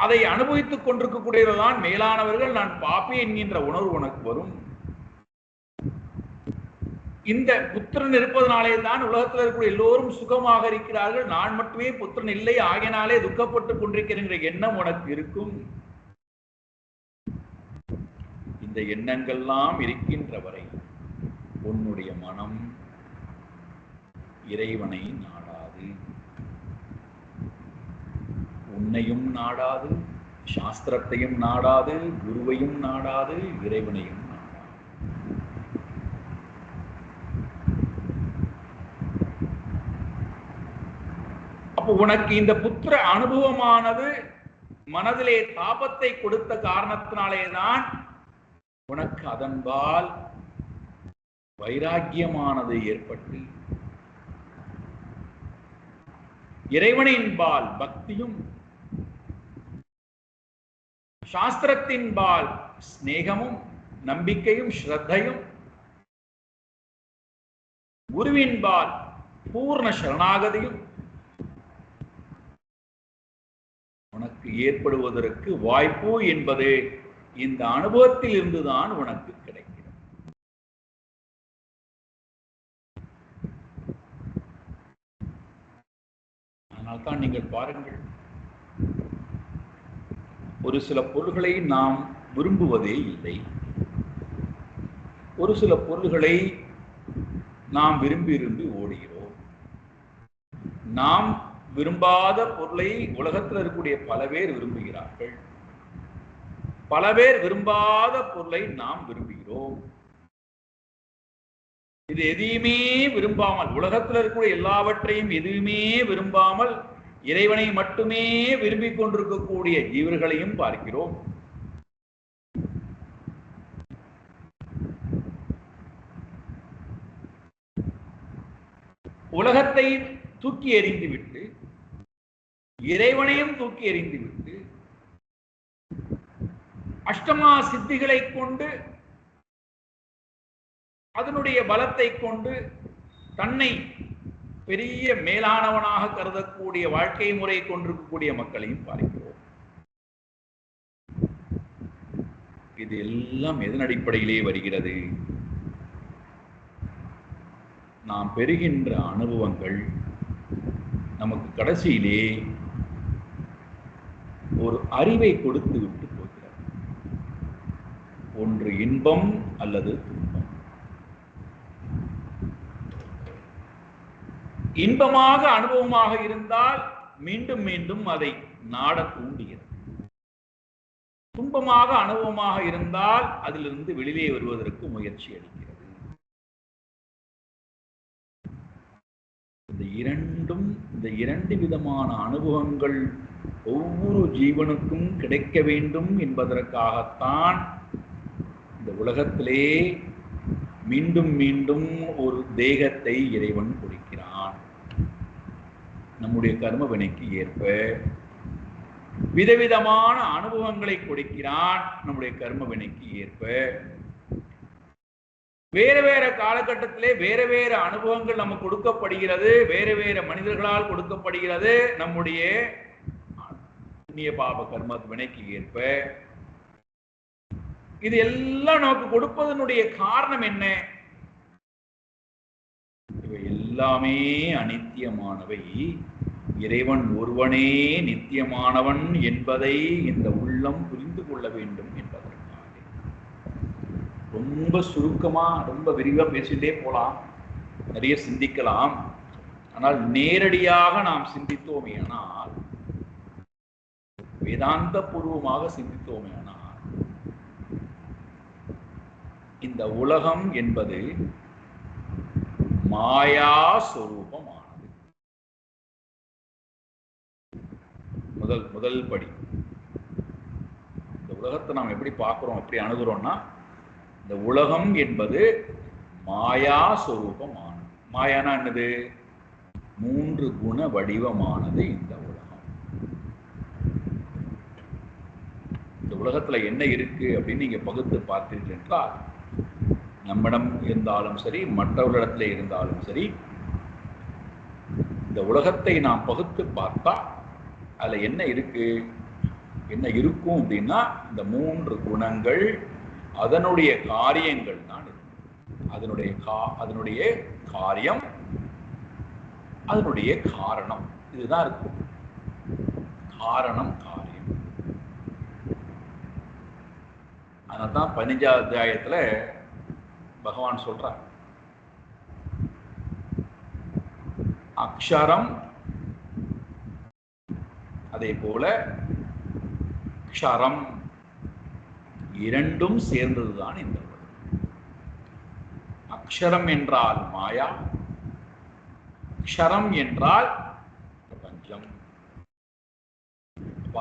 அதை அனுபவித்துக் கொண்டிருக்கக்கூடியவர்தான் மேலானவர்கள், நான் பாப்பி என்கின்ற உணர்வு உனக்கு வரும். இந்த புத்திரன் இருப்பதனாலே தான் உலகத்தில் இருக்கக்கூடிய எல்லோரும் சுகமாக இருக்கிறார்கள், நான் மட்டுமே புத்திரன் இல்லை, ஆகினாலே துக்கப்பட்டுக் கொண்டிருக்கிற எண்ணம் உனக்கு இருக்கும். இந்த எண்ணங்கள்லாம் இருக்கின்ற வரை உன்னுடைய மனம் இறைவனை நாடாது, உன்னையும் நாடாது, சாஸ்திரத்தையும் நாடாது, குருவையும் உனக்கு இந்த புத்திர அனுபவமானது மனதிலே தாபத்தை கொடுத்த காரணத்தினாலேதான் உனக்கு அதன்பால் வைராக்கியமானது ஏற்பட்டு இறைவனின்பால் பக்தியும் சாஸ்திரத்தின்பால் ஸ்நேகமும் நம்பிக்கையும் ஸ்ரத்தையும் குருவின்பால் பூர்ண சரணாகதியும் உனக்கு ஏற்படுவதற்கு வாய்ப்பு என்பது இந்த அனுபவத்தில் இருந்துதான் உனக்கு கிடைக்கிறது. அதனால்தான் நீங்கள் பாருங்கள், ஒரு சில பொருள்களை நாம் விரும்புவதே இல்லை, ஒரு சில பொருள்களை நாம் விரும்பி விரும்பி ஓடுகிறோம். நாம் விரும்பாத பொருளை உலகத்தில் இருக்கக்கூடிய பல பேர் விரும்புகிறார்கள், பல பேர் விரும்பாத பொருளை நாம் விரும்புகிறோம். இது எதையுமே விரும்பாமல், உலகத்தில் இருக்கக்கூடிய எல்லாவற்றையும் எதுவுமே விரும்பாமல் இறைவனை மட்டுமே விரும்பிக் கொண்டிருக்கக்கூடிய ஜீவர்களையும் பார்க்கிறோம். உலகத்தை தூக்கி எறிந்துவிட்டு இறைவனையும் தூக்கி எறிந்துவிட்டு அஷ்டமா சித்திகளை கொண்டு அதனுடைய பலத்தை கொண்டு தன்னை பெரிய மேலானவனாக கருதக்கூடிய வாழ்க்கை முறை கொண்டிருக்கக்கூடிய மக்களையும் பார்க்கிறோம். இது எல்லாம் எதன் அடிப்படையிலே வருகிறது? நாம் பெறுகின்ற அனுபவங்கள் நமக்கு கடைசியிலே ஒரு அறிவை கொடுத்து விட்டு போகிறது. ஒன்று இன்பம் அல்லது துன்பம். இன்பமாக அனுபவமாக இருந்தால் மீண்டும் மீண்டும் அதை நாட தூண்டுகிறது. துன்பமாக அனுபவமாக இருந்தால் அதிலிருந்து வெளியே வருவதற்கு முயற்சி அளிக்கிறது. இந்த இரண்டு விதமான அனுபவங்கள் ஒவ்வொரு ஜீவனுக்கும் கிடைக்க வேண்டும் என்பதற்காகத்தான் இந்த உலகத்திலே மீண்டும் மீண்டும் ஒரு தேகத்தை இறைவன் கொடுக்கிறான். நம்முடைய கர்ம வினைக்கு ஏற்ப விதவிதமான அனுபவங்களை கொடுக்கிறான். நம்முடைய கர்ம வினைக்கு ஏற்ப வேறு வேறு காலகட்டத்திலே வேறு வேறு அனுபவங்கள் நமக்கு கொடுக்கப்படுகிறது, வேறு வேறு மனிதர்களால் கொடுக்கப்படுகிறது. நம்முடைய புண்ணிய பாப கர்ம வினைக்கு ஏற்ப இது எல்லாம் நமக்கு கொடுப்பதனுடைய காரணம் என்ன? இவை எல்லாமே அனித்தியமானவை. இறைவன் ஒருவனே நித்தியமானவன் என்பதை இந்த உள்ளம் புரிந்து கொள்ள வேண்டும் என்பதற்காக ரொம்ப சுருக்கமா ரொம்ப விரிவா பேசிட்டே போலாம், நிறைய சிந்திக்கலாம். ஆனால் நேரடியாக நாம் சிந்தித்தோமேயானால், வேதாந்த பூர்வமாக சிந்தித்தோமேயானால், இந்த உலகம் என்பது மாயா சொரூபமானது. முதல் படி. இந்த உலகத்தை நாம் எப்படி பார்க்கிறோம், எப்படி அணுகுறோம்னா, இந்த உலகம் என்பது மாயா சொரூபமானது. மாயானா என்னது? 3 குண வடிவமானது இந்த உலகம். இந்த உலகத்துல என்ன இருக்கு அப்படின்னு நீங்க பகுத்து பார்த்தீர்கள் என்றால், நம்மிடம் இருந்தாலும் சரி மற்றவர்களிடத்துல இருந்தாலும் சரி, இந்த உலகத்தை நாம் பகுத்து பார்த்தா அதுல என்ன இருக்கு, என்ன இருக்கும் அப்படின்னா, இந்த 3 குணங்கள் அதனுடைய காரியங்கள் தான் இருக்கு. அதனுடைய காரியம், அதனுடைய காரணம், இதுதான் இருக்கும். காரணம் காரியம். அதனால்தான் 15வது அத்தியாயத்துல பகவான் சொல்றார், அக்ஷரம் அதே போல க்ஷரம் இரண்டும் சேர்ந்ததுதான் இந்த உலகம். அக்ஷரம் என்றால் மாயா, க்ஷரம் என்றால் பிரபஞ்சம்.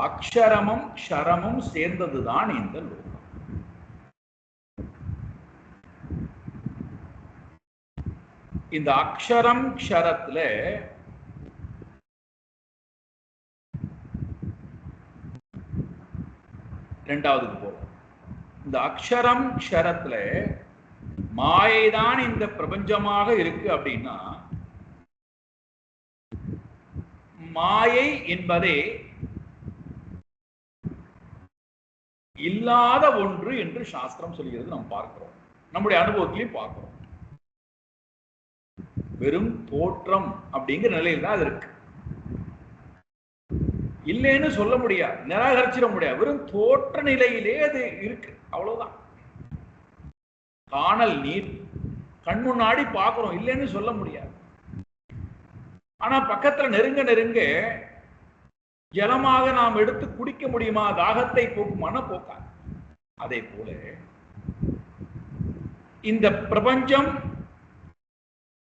அக்ஷரமும் க்ஷரமும் சேர்ந்ததுதான் இந்த லோகம். இந்த அக்ஷரம் க்ஷரத்துல இரண்டாவதுக்கு போறோம். இந்த அக்ஷரம் க்ஷரத்துல மாயைதான் இந்த பிரபஞ்சமாக இருக்கு அப்படின்னா, மாயை என்பதே இல்லாத ஒன்று என்று சாஸ்திரம் சொல்கிறது. நாம் பார்க்கிறோம், நம்முடைய அனுபவத்திலையும் பார்க்கிறோம். வெறும் தோற்றம் அப்படிங்கிற நிலையில் தான் அது இருக்கு. இல்லைன்னு சொல்ல முடியாது, நிராகரிச்சிட முடியாது. வெறும் தோற்ற நிலையிலே அது இருக்கு, அவ்வளவுதான். காணல் நீர் கண் முன்னாடி பார்க்கிறோம், இல்லைன்னு சொல்ல முடியாது. ஆனா பக்கத்துல நெருங்க நெருங்க ஜலமாக நாம் எடுத்து குடிக்க முடியுமா? தாகத்தை போக்குமான போக்காது. அதே போல இந்த பிரபஞ்சம்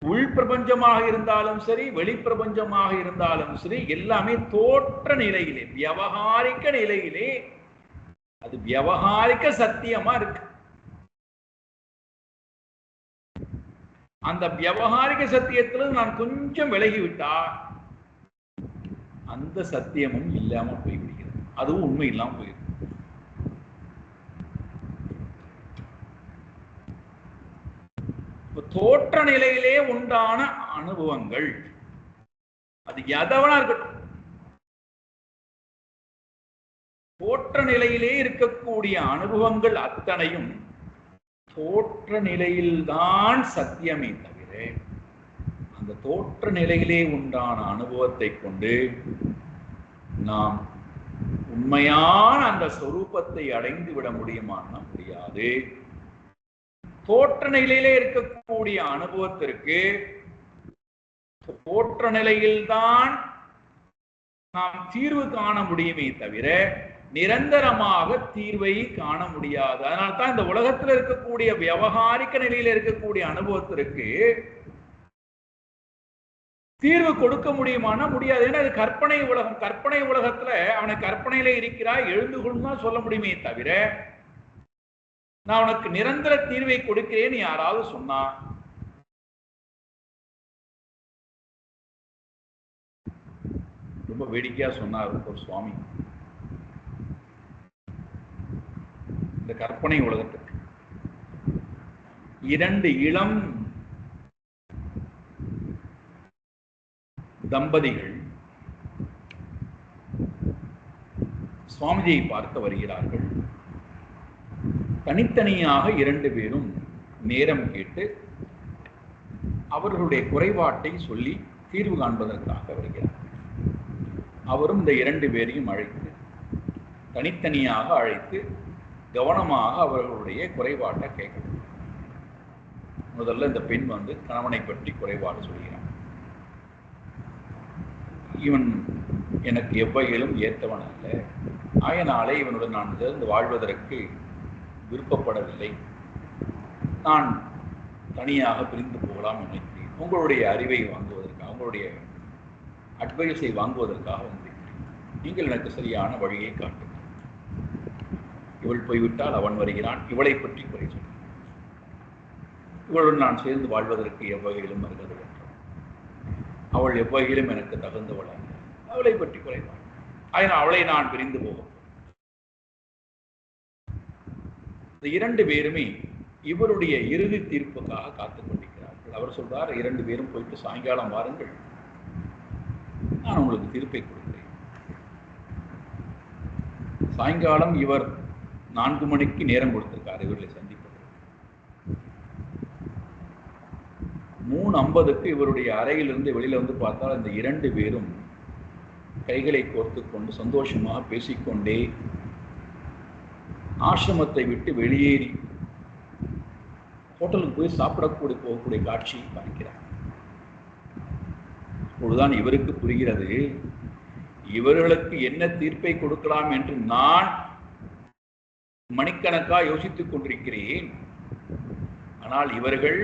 உள் பிரபஞ்சமாக இருந்தாலும் சரி, வெளி பிரபஞ்சமாக இருந்தாலும் சரி, எல்லாமே தோற்ற நிலையிலே, வியவகாரிக்க நிலையிலே, அது வியவகாரிக்க சத்தியமா இருக்கு. அந்த வியவகாரிக சத்தியத்துல நான் கொஞ்சம் விலகிவிட்டா அந்த சத்தியமும் இல்லாம போய்விடுகிறது, அதுவும் உண்மை இல்லாம போயிருக்கு. தோற்ற நிலையிலே உண்டான அனுபவங்கள் அது எதவனா இருக்கட்டும், தோற்ற நிலையிலே இருக்கக்கூடிய அனுபவங்கள் அத்தனையும் தோற்ற நிலையில்தான் சத்தியமே தவிர, அந்த தோற்ற நிலையிலே உண்டான அனுபவத்தை கொண்டு நாம் உண்மையான அந்த சொரூபத்தை அடைந்து விட முடியுமான்னா முடியாது. தோற்ற நிலையிலே இருக்கக்கூடிய அனுபவத்திற்கு தோற்ற நிலையில்தான் நாம் தீர்வு காண முடியுமே தவிர நிரந்தரமாக தீர்வை காண முடியாது. அதனால்தான் இந்த உலகத்தில் இருக்கக்கூடிய வியவகாரிக்க நிலையில இருக்கக்கூடிய அனுபவத்திற்கு தீர்வு கொடுக்க முடியுமானா முடியாது. ஏன்னா அது கற்பனை உலகம். கற்பனை உலகத்துல அவனை கற்பனையில இருக்கிறாய் எழுந்து கொள்ளுதான் சொல்ல முடியுமே தவிர, நான் உனக்கு நிரந்தர தீர்வை கொடுக்கிறேன்னு யாராவது சொன்னா ரொம்ப வேடிக்கையா சொன்னார் ஒரு சுவாமி. இந்த கற்பனை உலகத்துக்கு இரண்டு இளம் தம்பதிகள் சுவாமிஜியை பார்க்க வருகிறார்கள். தனித்தனியாக இரண்டு பேரும் நேரம் கேட்டு அவர்களுடைய குறைபாட்டை சொல்லி தீர்வு காண்பதற்காக வருகிறார். அவரும் இந்த இரண்டு பேரையும் அழைத்து தனித்தனியாக அழைத்து கவனமாக அவர்களுடைய குறைபாட்டை கேட்கணும். முதல்ல இந்த பெண் வந்து கணவனை பற்றி குறைபாடு சொல்கிறான். இவன் எனக்கு எவ்வகையிலும் ஏற்றவன் அல்ல, ஆயனாலே இவனுடன் நான் சேர்ந்து வாழ்வதற்கு விருப்பப்படவில்லை, நான் தனியாக பிரிந்து போகலாம் நினைக்கிறேன். உங்களுடைய அறிவை வாங்குவதற்காக, உங்களுடைய அட்வைஸை வாங்குவதற்காக வந்திருக்கிறேன். நீங்கள் எனக்கு சரியான வழியை காட்டுங்கள். இவள் போய்விட்டால் அவன் வருகிறான், இவளை பற்றி குறை சொல்ல, இவளுடன் நான் சேர்ந்து வாழ்வதற்கு எவ்வகையிலும் வருகிறது என்றான். அவள் எவ்வகையிலும் எனக்கு தகுந்தவள் அல்ல, அவளை பற்றி குறைவாள், அதனால் அவளை நான் பிரிந்து போகும். இந்த இரண்டு பேருமே இவருடைய இறுதி தீர்ப்புக்காக காத்துக் கொண்டிருக்கிறார்கள். அவர் சொல்றார், இரண்டு பேரும் போயிட்டு சாயங்காலம் வாருங்கள், நான் உங்களுக்கு தீர்ப்பை கொடுக்கிறேன். சாயங்காலம் இவர் 4 மணிக்கு நேரம் கொடுத்திருக்கார் இவர்களை சந்திப்பது. 3:50க்கு இவருடைய அறையிலிருந்து வெளியில வந்து பார்த்தால் இந்த இரண்டு பேரும் கைகளை கோர்த்து கொண்டு சந்தோஷமாக பேசிக்கொண்டே ஆசிரமத்தை விட்டு வெளியேறி ஹோட்டலுக்கு போய் சாப்பிடக்கூடிய போகக்கூடிய காட்சியை பார்க்கிறார். அப்பொழுதுதான் இவருக்கு புரிகிறது, இவர்களுக்கு என்ன தீர்ப்பை கொடுக்கலாம் என்று நான் மணிக்கணக்காக யோசித்துக் கொண்டிருக்கிறேன். ஆனால் இவர்கள்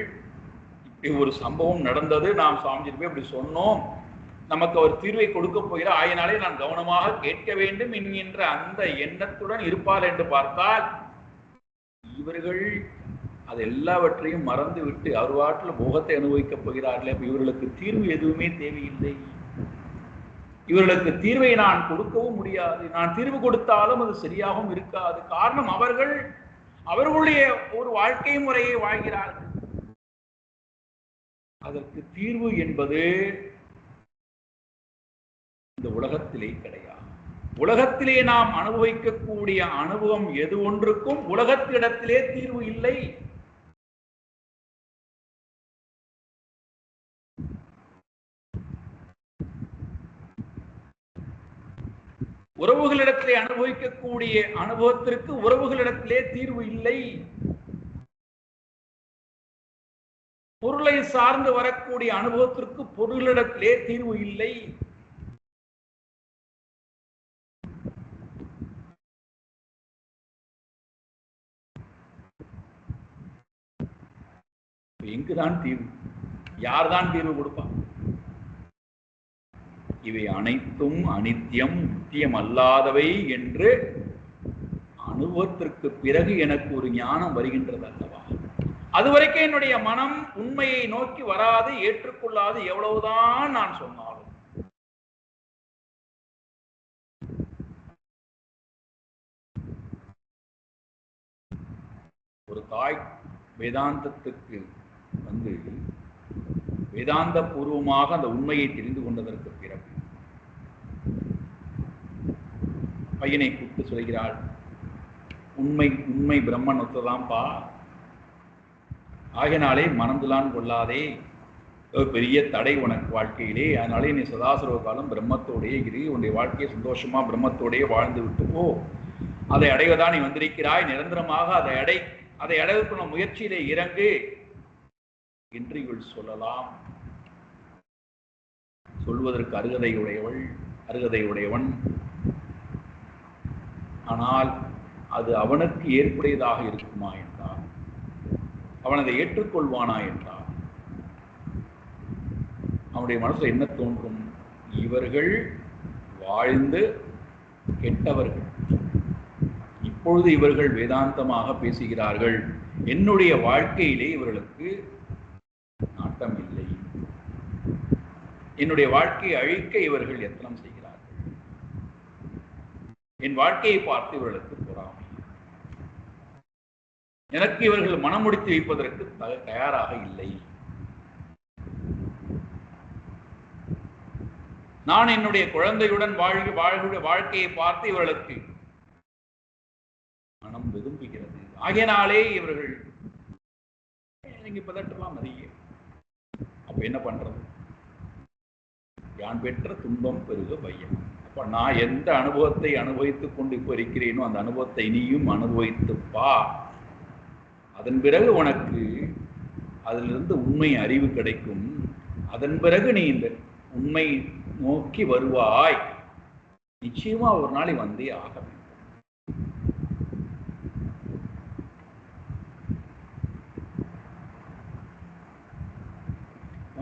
இப்படி ஒரு சம்பவம் நடந்தது, நாம் சாமிஜி போய் இப்படி சொன்னோம், நமக்கு அவர் தீர்வை கொடுக்க போகிறார், ஆயினாலே நான் கவனமாக கேட்க வேண்டும் என்கின்ற அந்த எண்ணத்துடன் இருப்பார் என்று பார்த்தால், இவர்கள் அது எல்லாவற்றையும் மறந்து விட்டு அவர் வாட்டில் போகத்தை அனுபவிக்கப் போகிறார்களே. இவர்களுக்கு தீர்வு எதுவுமே தேவையில்லை. இவர்களுக்கு தீர்வை நான் கொடுக்கவும் முடியாது. நான் தீர்வு கொடுத்தாலும் அது சரியாகவும் இருக்காது. காரணம், அவர்கள் அவர்களுடைய ஒரு வாழ்க்கை முறையை வாழ்கிறார்கள். அதற்கு தீர்வு என்பது இந்த உலகத்திலே கிடையாது. உலகத்திலே நாம் அனுபவிக்கக்கூடிய அனுபவம் எது ஒன்றுக்கும் உலகத்திடத்திலே தீர்வு இல்லை. உறவுகளிடத்திலே அனுபவிக்கக்கூடிய அனுபவத்திற்கு உறவுகளிடத்திலே தீர்வு இல்லை. பொருளை சார்ந்து வரக்கூடிய அனுபவத்திற்கு பொருளிடத்திலே தீர்வு இல்லை. எங்குதான் தீர்வு? யார்தான் தீர்வு கொடுப்பார்? இவை அனைத்தும் அனித்தியம், நித்தியம் அல்லாதவை என்று அனுபவத்திற்கு பிறகு எனக்கு ஒரு ஞானம் வருகின்றது அல்லவா? அதுவரைக்கும் என்னுடைய மனம் உண்மையை நோக்கி வராது, ஏற்றுக்கொள்ளாது. எவ்வளவுதான் நான் சொன்னாலும் ஒரு தாய் வேதாந்தத்துக்கு வந்து வேதாந்த பூர்வமாக அந்த உண்மையை தெரிந்து கொண்டதற்கு பிறகு பையனை கூப்பிட்டு சொல்கிறாள், உண்மை உண்மை பிரம்மன் ஒத்ததான்பா, ஆகினாலே மனந்துலான் கொள்ளாதே, பெரிய தடை உனக்கு வாழ்க்கையிலே, அதனாலே நீ சதாசிரவ காலம் பிரம்மத்தோடையே இரு, உன்னுடைய வாழ்க்கையை சந்தோஷமா பிரம்மத்தோடையே வாழ்ந்து விட்டு போ. அதை அடைவதா நீ வந்திருக்கிறாய், நிரந்தரமாக அதை அடைவதற்குள்ள முயற்சியிலே இறங்கு என்று இவள் சொல்லலாம். சொல்வதற்கு அருகதையுடையவன். ஆனால் அது அவனுக்கு ஏற்புடையதாக இருக்குமா என்றால், அவன் அதை ஏற்றுக்கொள்வானா என்றால், அவனுடைய மனசுல என்ன தோன்றும்? இவர்கள் வாழ்ந்து கெட்டவர்கள், இப்பொழுது இவர்கள் வேதாந்தமாக பேசுகிறார்கள், என்னுடைய வாழ்க்கையிலே இவர்களுக்கு நாட்டம் இல்லை, என்னுடைய வாழ்க்கையை அழிக்க இவர்கள் எத்தனம் செய்கிறார்கள், என் வாழ்க்கையை பார்த்து இவர்களுக்கு பொறாமை, எனக்கு இவர்கள் மனம் முடித்து வைப்பதற்கு தயாராக இல்லை. நான் என்னுடைய குழந்தையுடன் வாழ்க்கையை பார்த்து இவர்களுக்கு மனம் விரும்புகிறது. ஆகையினாலே இவர்கள் நீங்க பதற்றலாம் நிறைய. அப்ப என்ன பண்றது? யான் பெற்ற துன்பம் பெருக பையன். அப்ப நான் எந்த அனுபவத்தை அனுபவித்துக் கொண்டு இப்போ இருக்கிறேனோ அந்த அனுபவத்தை நீயும் அனுபவித்துப்பா. அதன் பிறகு உனக்கு அதிலிருந்து உண்மை அறிவு கிடைக்கும். அதன் பிறகு நீ இந்த உண்மை நோக்கி வருவாய். நிச்சயமா ஒரு நாளை வந்தே ஆக வேண்டும்.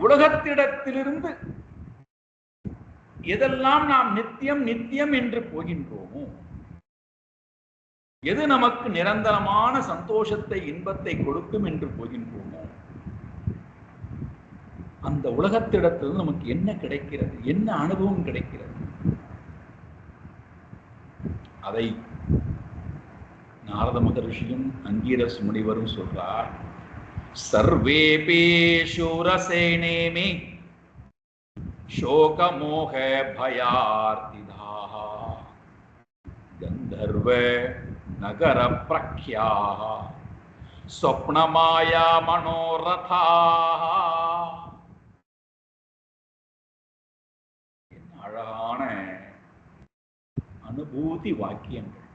உலகத்திடத்திலிருந்து எதெல்லாம் நாம் நித்தியம் நித்தியம் என்று போகின்றோமோ, எது நமக்கு நிரந்தரமான சந்தோஷத்தை இன்பத்தை கொடுக்கும் என்று போகின்றோமோ, அந்த உலகத்திடத்திலிருந்து நமக்கு என்ன கிடைக்கிறது, என்ன அனுபவம் கிடைக்கிறது? அதை நாரத மகரிஷியும் அங்கீரஸ் முனிவரும் சொல்றார். சர்வேபி சூரசேனேமி சோகமோக பயார்த்திதாः கந்தர்வ நகர பிரக்யாः ஸ்வப்னமாயா மனோரதாः. என்ன அழகான அனுபூதி வாக்கியங்கள்!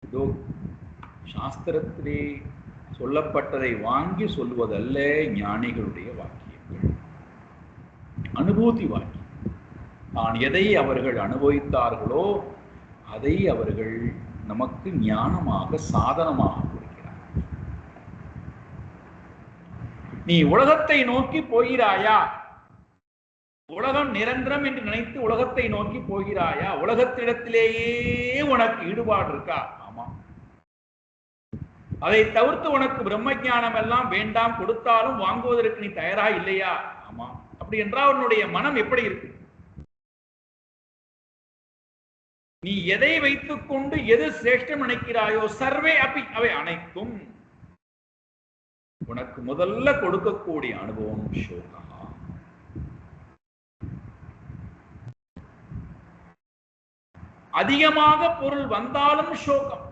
இதோ சாஸ்திரத்திலே சொல்லப்பட்டதை வாங்கி சொல்வதல்ல ஞானிகளுடைய வாக்கியங்கள், அனுபூதி வாக்கியம். தான் எதை அவர்கள் அனுபவித்தார்களோ அதை அவர்கள் நமக்கு ஞானமாக சாதனமாக கொடுக்கிறார்கள். நீ உலகத்தை நோக்கி போகிறாயா? உலகம் நிரந்தரம் என்று நினைத்து உலகத்தை நோக்கி போகிறாயா? உலகத்திடத்திலேயே உனக்கு ஈடுபாடு இருக்கா? ஆமா. அதை தவிர்த்து உனக்கு பிரம்ம ஞானம் எல்லாம் வேண்டாம், கொடுத்தாலும் வாங்குவதற்கு நீ தயாரா இல்லையா? ஆமா. அப்படி என்றால் உன்னுடைய மனம் எப்படி இருக்கு? நீ எதை வைத்துக் கொண்டு எது சிரேஷ்டம் நினைக்கிறாயோ சர்வே அப்பி அவை அனைத்தும் உனக்கு முதல்ல கொடுக்கக்கூடிய அனுபவம் சோகா. அதிகமாக பொருள் வந்தாலும் சோகம்,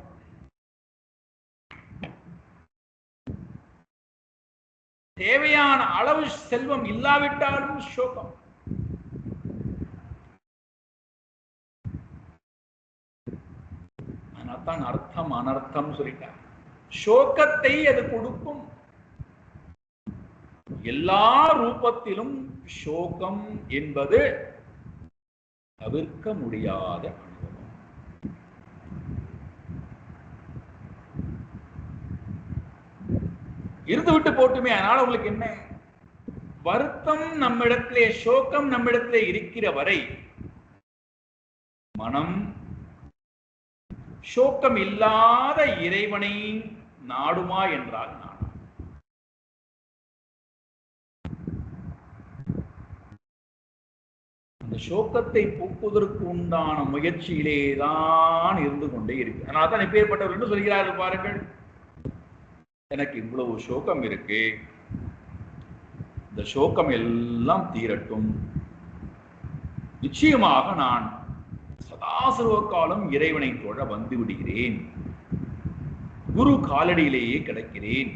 தேவையான அளவு செல்வம் இல்லாவிட்டாலும் சோகம். அதனால்தான் அர்த்தம் அனர்த்தம் சொல்லிட்டார். சோகத்தை அது கொடுக்கும். எல்லா ரூபத்திலும் சோகம் என்பது தவிர்க்க முடியாத அனுபவம். இருந்துவிட்டு போட்டுமே. அதனால உங்களுக்கு என்ன வருத்தம்? நம்மிடத்திலே சோகம் நம்மிடத்திலே இருக்கிற வரை மனம் சோகம் இல்லாத இறைவனை நாடுமா என்றால் நாடும். அந்த சோகத்தை போக்குவதற்கு உண்டான முயற்சியிலேதான் இருந்து கொண்டே இருக்கு. அதனால்தான் இப்பேற்பட்டவர் என்று சொல்கிறார்கள் பாருங்கள். எனக்கு இவ்வளவு சோகம் இருக்கு, இந்த சோகம் எல்லாம் தீரட்டும், நிச்சயமாக நான் சதாசிவ காலம் இறைவனை தொழ வந்து விடுகிறேன், குரு காலடியிலேயே கிடக்கிறேன்,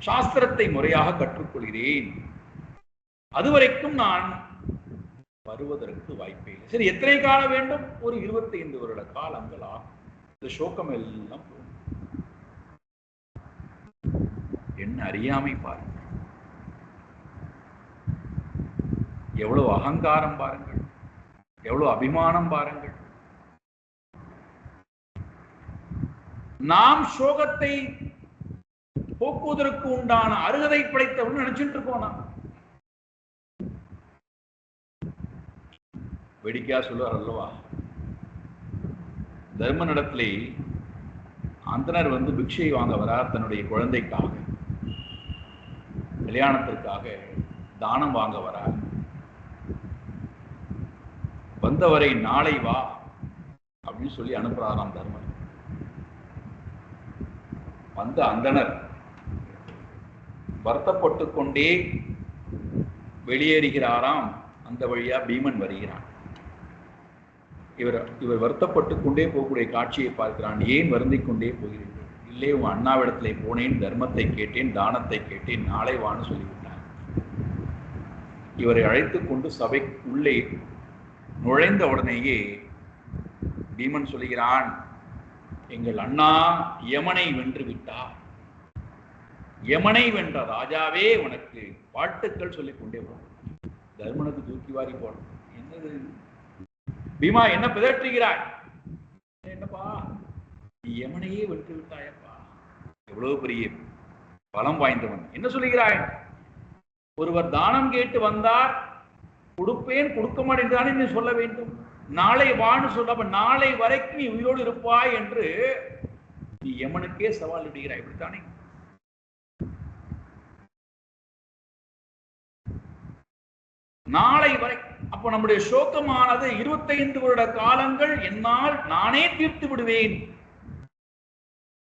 சாஸ்திரத்தை முறையாக கற்றுக்கொள்கிறேன், அதுவரைக்கும் நான் வருவதற்கு வாய்ப்பே இல்லை. சரி, எத்தனை காலம் வேண்டும்? ஒரு 25 வருட காலங்களா? இந்த சோகம் எல்லாம் என்ன அறியாமை பாருங்கள், எவ்வளவு அகங்காரம் பாருங்கள், எவ்வளவு அபிமானம் பாருங்கள். நாம் சோகத்தை போக்குவதற்கு உண்டான அருகதை படைத்தவன் நினைச்சிட்டு இருக்கோம். நாம் வேடிக்கையா சொல்லுவார் அல்லவா, தர்மனிடத்திலே அந்தனர் வந்து பிக்ஷை வாங்க வரார். தன்னுடைய குழந்தைக்காக, கல்யாணத்திற்காக தானம் வாங்க வரார். வந்தவரை நாளை வா அப்படின்னு சொல்லி அனுப்புறாராம் தர்மன். வந்த அந்தனர் வருத்தப்பட்டு கொண்டே வெளியேறுகிறாராம். அந்த வழியா பீமன் வருகிறான். இவர் வருத்தப்பட்டு கொண்டே போகக்கூடிய காட்சியை பார்க்கிறான். ஏன் வருந்திக் கொண்டே போகிறீர்கள்? இல்லை, உன் அண்ணாவிடத்திலே போனேன், தர்மத்தை கேட்டேன், தானத்தை கேட்டேன், நாளை வான்னு சொல்லிவிட்டார். இவரை அழைத்து கொண்டு சபை உள்ளே நுழைந்த உடனேயே பீமன் சொல்கிறான், எங்கள் அண்ணா யமனை வென்று விட்டார், யமனை வென்ற ராஜாவே உனக்கு வாழ்த்துக்கள் சொல்லிக் கொண்டே போன. தர்மனுக்கு தூக்கி வாரி போடும். என்னது பீமா, என்ன பிதற்றுகிறாய்? என்னப்பா, நீ யமனையே வென்று விட்டாயப்பா, எவ்வளவு பெரிய பலம் வாய்ந்தவன். என்ன சொல்லுகிறாய்? ஒருவர் தானம் கேட்டு வந்தார், கொடுப்பேன் கொடுக்க மாட்டேன் தானே நீ சொல்ல வேண்டும். நாளை வான்னு சொல்ல, நாளை வரைக்கும் நீ உயிரோடு இருப்பாய் என்று நீ யமனுக்கே சவால் விடுகிறாய். இப்படித்தானே? நாளை வரை. அப்போ நம்முடைய சோகமானது 25 வருட காலங்கள் என்னால் நானே தீர்த்து விடுவேன்.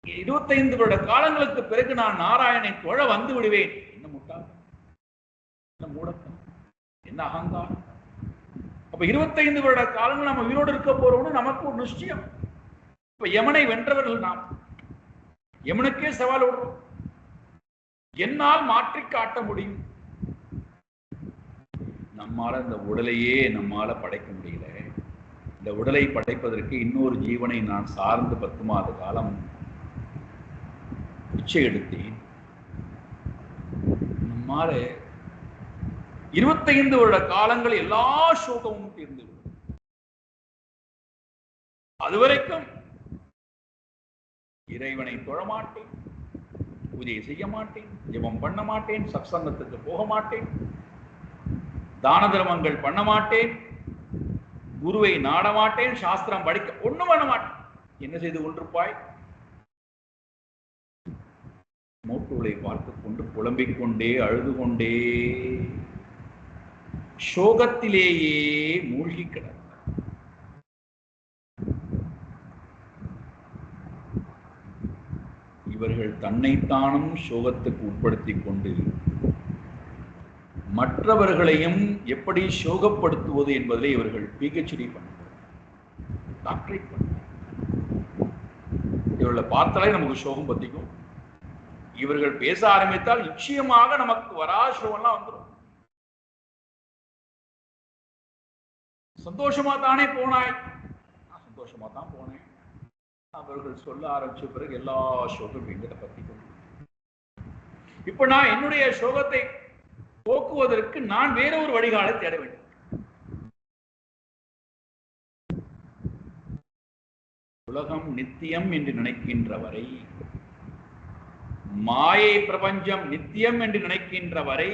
25 வருட காலங்களுக்கு பிறகு நான் நாராயணனை தொழ வந்து விடுவேன். என்ன முட்டாள், என்ன மூடத்தம், என்ன அகங்காரம். அப்ப 25 வருட காலங்கள் நம்ம உயிரோடு இருக்க போறோம்னு நமக்கு ஒரு நிச்சயம். இப்ப யமனை வென்றவர்கள் நாம். யமனுக்கே சவால் விடுறோம். என்னால் மாற்றி காட்ட முடியும். நம்மால இந்த உடலையே நம்மால படைக்க முடியல. இந்த உடலை படைப்பதற்கு இன்னொரு ஜீவனை நான் சார்ந்து 10 மாத காலம் பிச்சை எடுத்தேன். நம்மால 25 வருட காலங்கள் எல்லா சோகமும் தீர்ந்து விடும். அதுவரைக்கும் இறைவனை தொழமாட்டேன், பூஜை செய்ய மாட்டேன், ஜெபம் பண்ண மாட்டேன், சத்சங்கத்துக்கு போக மாட்டேன், தான தர்மங்கள் பண்ண மாட்டேன், குருவை நாட மாட்டேன், சாஸ்திரம் படிக்க ஒண்ணும் பண்ண மாட்டேன். என்ன செய்து கொண்டிருப்பாய்? மோட்டூலை பார்த்து கொண்டு புலம்பிக் கொண்டே அழுது கொண்டே சோகத்திலேயே மூழ்கி கிடந்தார். இவர்கள் தன்னைத்தானும் சோகத்துக்கு உட்படுத்திக் கொண்டு மற்றவர்களையும் எப்படி சோகப்படுத்துவது என்பதிலே இவர்கள் PhD பண்ணுவார், டாக்டரேட் பண்ணுவார். இவர்களை பார்த்தாலே நமக்கு சோகம் பத்திக்கும். இவர்கள் பேச ஆரம்பித்தால் நிச்சயமாக நமக்கு வராத சோகம்லாம் வந்துடும். சந்தோஷமா தானே போனாய்? நான் சந்தோஷமா தான் போனேன். அவர்கள் சொல்ல ஆரம்பிச்ச பிறகு எல்லா சோகம் எங்கிட்ட பத்தி கொண்டு. இப்ப நான் என்னுடைய சோகத்தை போக்குவதற்கு நான் வேற ஒரு வழிகாலை தேட வேண்டும். உலகம் நித்தியம் என்று நினைக்கின்ற வரை, மாயை பிரபஞ்சம் நித்தியம் என்று நினைக்கின்ற வரை,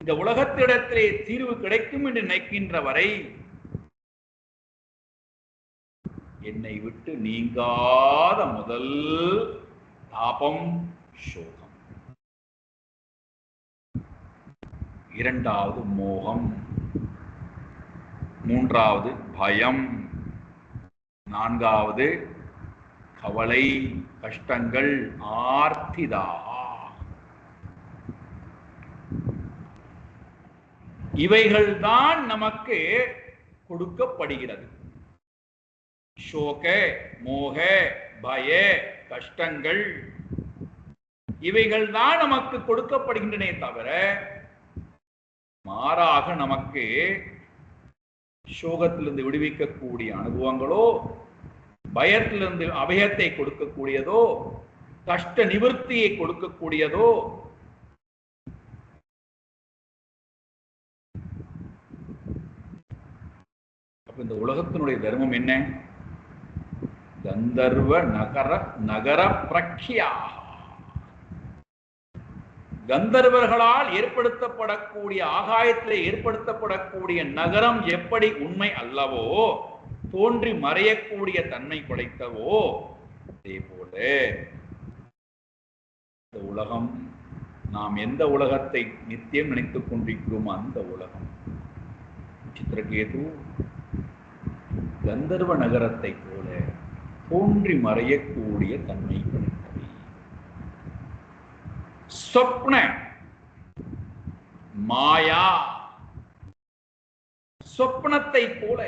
இந்த உலகத்திடத்திலே தீர்வு கிடைக்கும் என்று நினைக்கின்ற வரை என்னை விட்டு நீங்காத முதல் தாபம் சோகம், இரண்டாவது மோகம், மூன்றாவது பயம், நான்காவது கவலை, கஷ்டங்கள், ஆர்த்திதா. இவைகள்தான் நமக்கு கொடுக்கப்படுகிறது. சோக, மோக, பய, கஷ்டங்கள் இவைகள்தான் நமக்கு கொடுக்கப்படுகின்றனே தவிர மாறாக நமக்கு சோகத்திலிருந்து விடுவிக்கக்கூடிய அனுபவங்களோ, பயத்திலிருந்து அபயத்தை கொடுக்கக்கூடியதோ, கஷ்ட நிவர்த்தியை கொடுக்கக்கூடியதோ, இந்த உலகத்தினுடைய தர்மம் என்ன? கந்தர்வ நகர பிரக்யா. கந்தர்வர்களால் ஏற்படுத்தப்படக்கூடிய, ஆகாயத்திலே ஏற்படுத்தப்படக்கூடிய நகரம் எப்படி உண்மை அல்லவோ, தோன்றி மறையக்கூடிய தன்மை படைத்தவோ, அதே போல இந்த உலகம், நாம் எந்த உலகத்தை நித்தியம் நினைத்துக் கொண்டிருக்கிறோம் அந்த உலகம் சித்திரகேது கந்தர்வ நகரத்தை போல தோன்றி மறையக்கூடிய தன்மை படைத்தவை. சொப்ன மாயா, சொப்பனத்தை போல,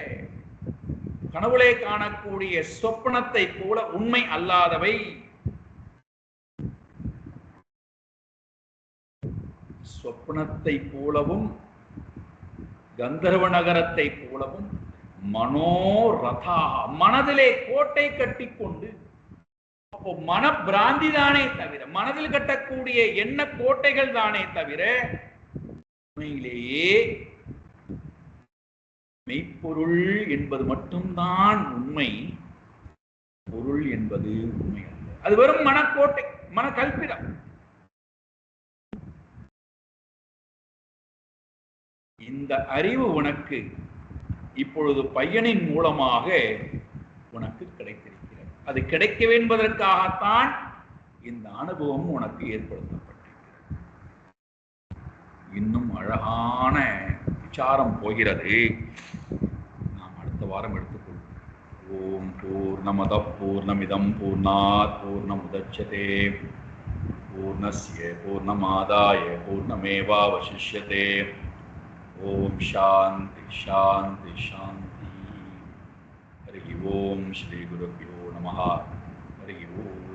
கனவுளே காணக்கூடிய சொப்பனத்தை போல உண்மை அல்லாதவை. சொப்பனத்தை போலவும் கந்தர்வ நகரத்தை போலவும் மனோரதா, மனதிலே கோட்டை கட்டிக்கொண்டு, அப்போ மன பிராந்தி தானே தவிர, மனதில் கட்டக்கூடிய எண்ண கோட்டைகள் தானே தவிர உண்மையிலேயே மெய்ப்பொருள் என்பது மட்டும்தான் உண்மை. பொருள் என்பது உண்மை அல்ல. அது வெறும் மனக்கோட்டை, மன கல்பிடம். இந்த அறிவு உனக்கு இப்பொழுது பையனின் மூலமாக உனக்கு கிடைத்திருக்கிறது. அது கிடைக்க என்பதற்காகத்தான் இந்த அனுபவம் உனக்கு ஏற்படுத்தப்பட்டிருக்கிறது. இன்னும் அழகான விசாரம் போகிறது. நாம் அடுத்த வாரம் எடுத்துக்கொள்வோம். ஓம் பூர்ணமத பூர்ணமிதம் பூர்ணாத் பூர்ணமுதச்யதே பூர்ணஸ்ய பூர்ணமாதாய பூர்ணமேவாவசிஷ்யதே. ஓம் சாந்தி சாந்தி சாந்தி. ஹரி ஓம் ஸ்ரீ குருப்யோ நமஹ. ஹரி ஓம்.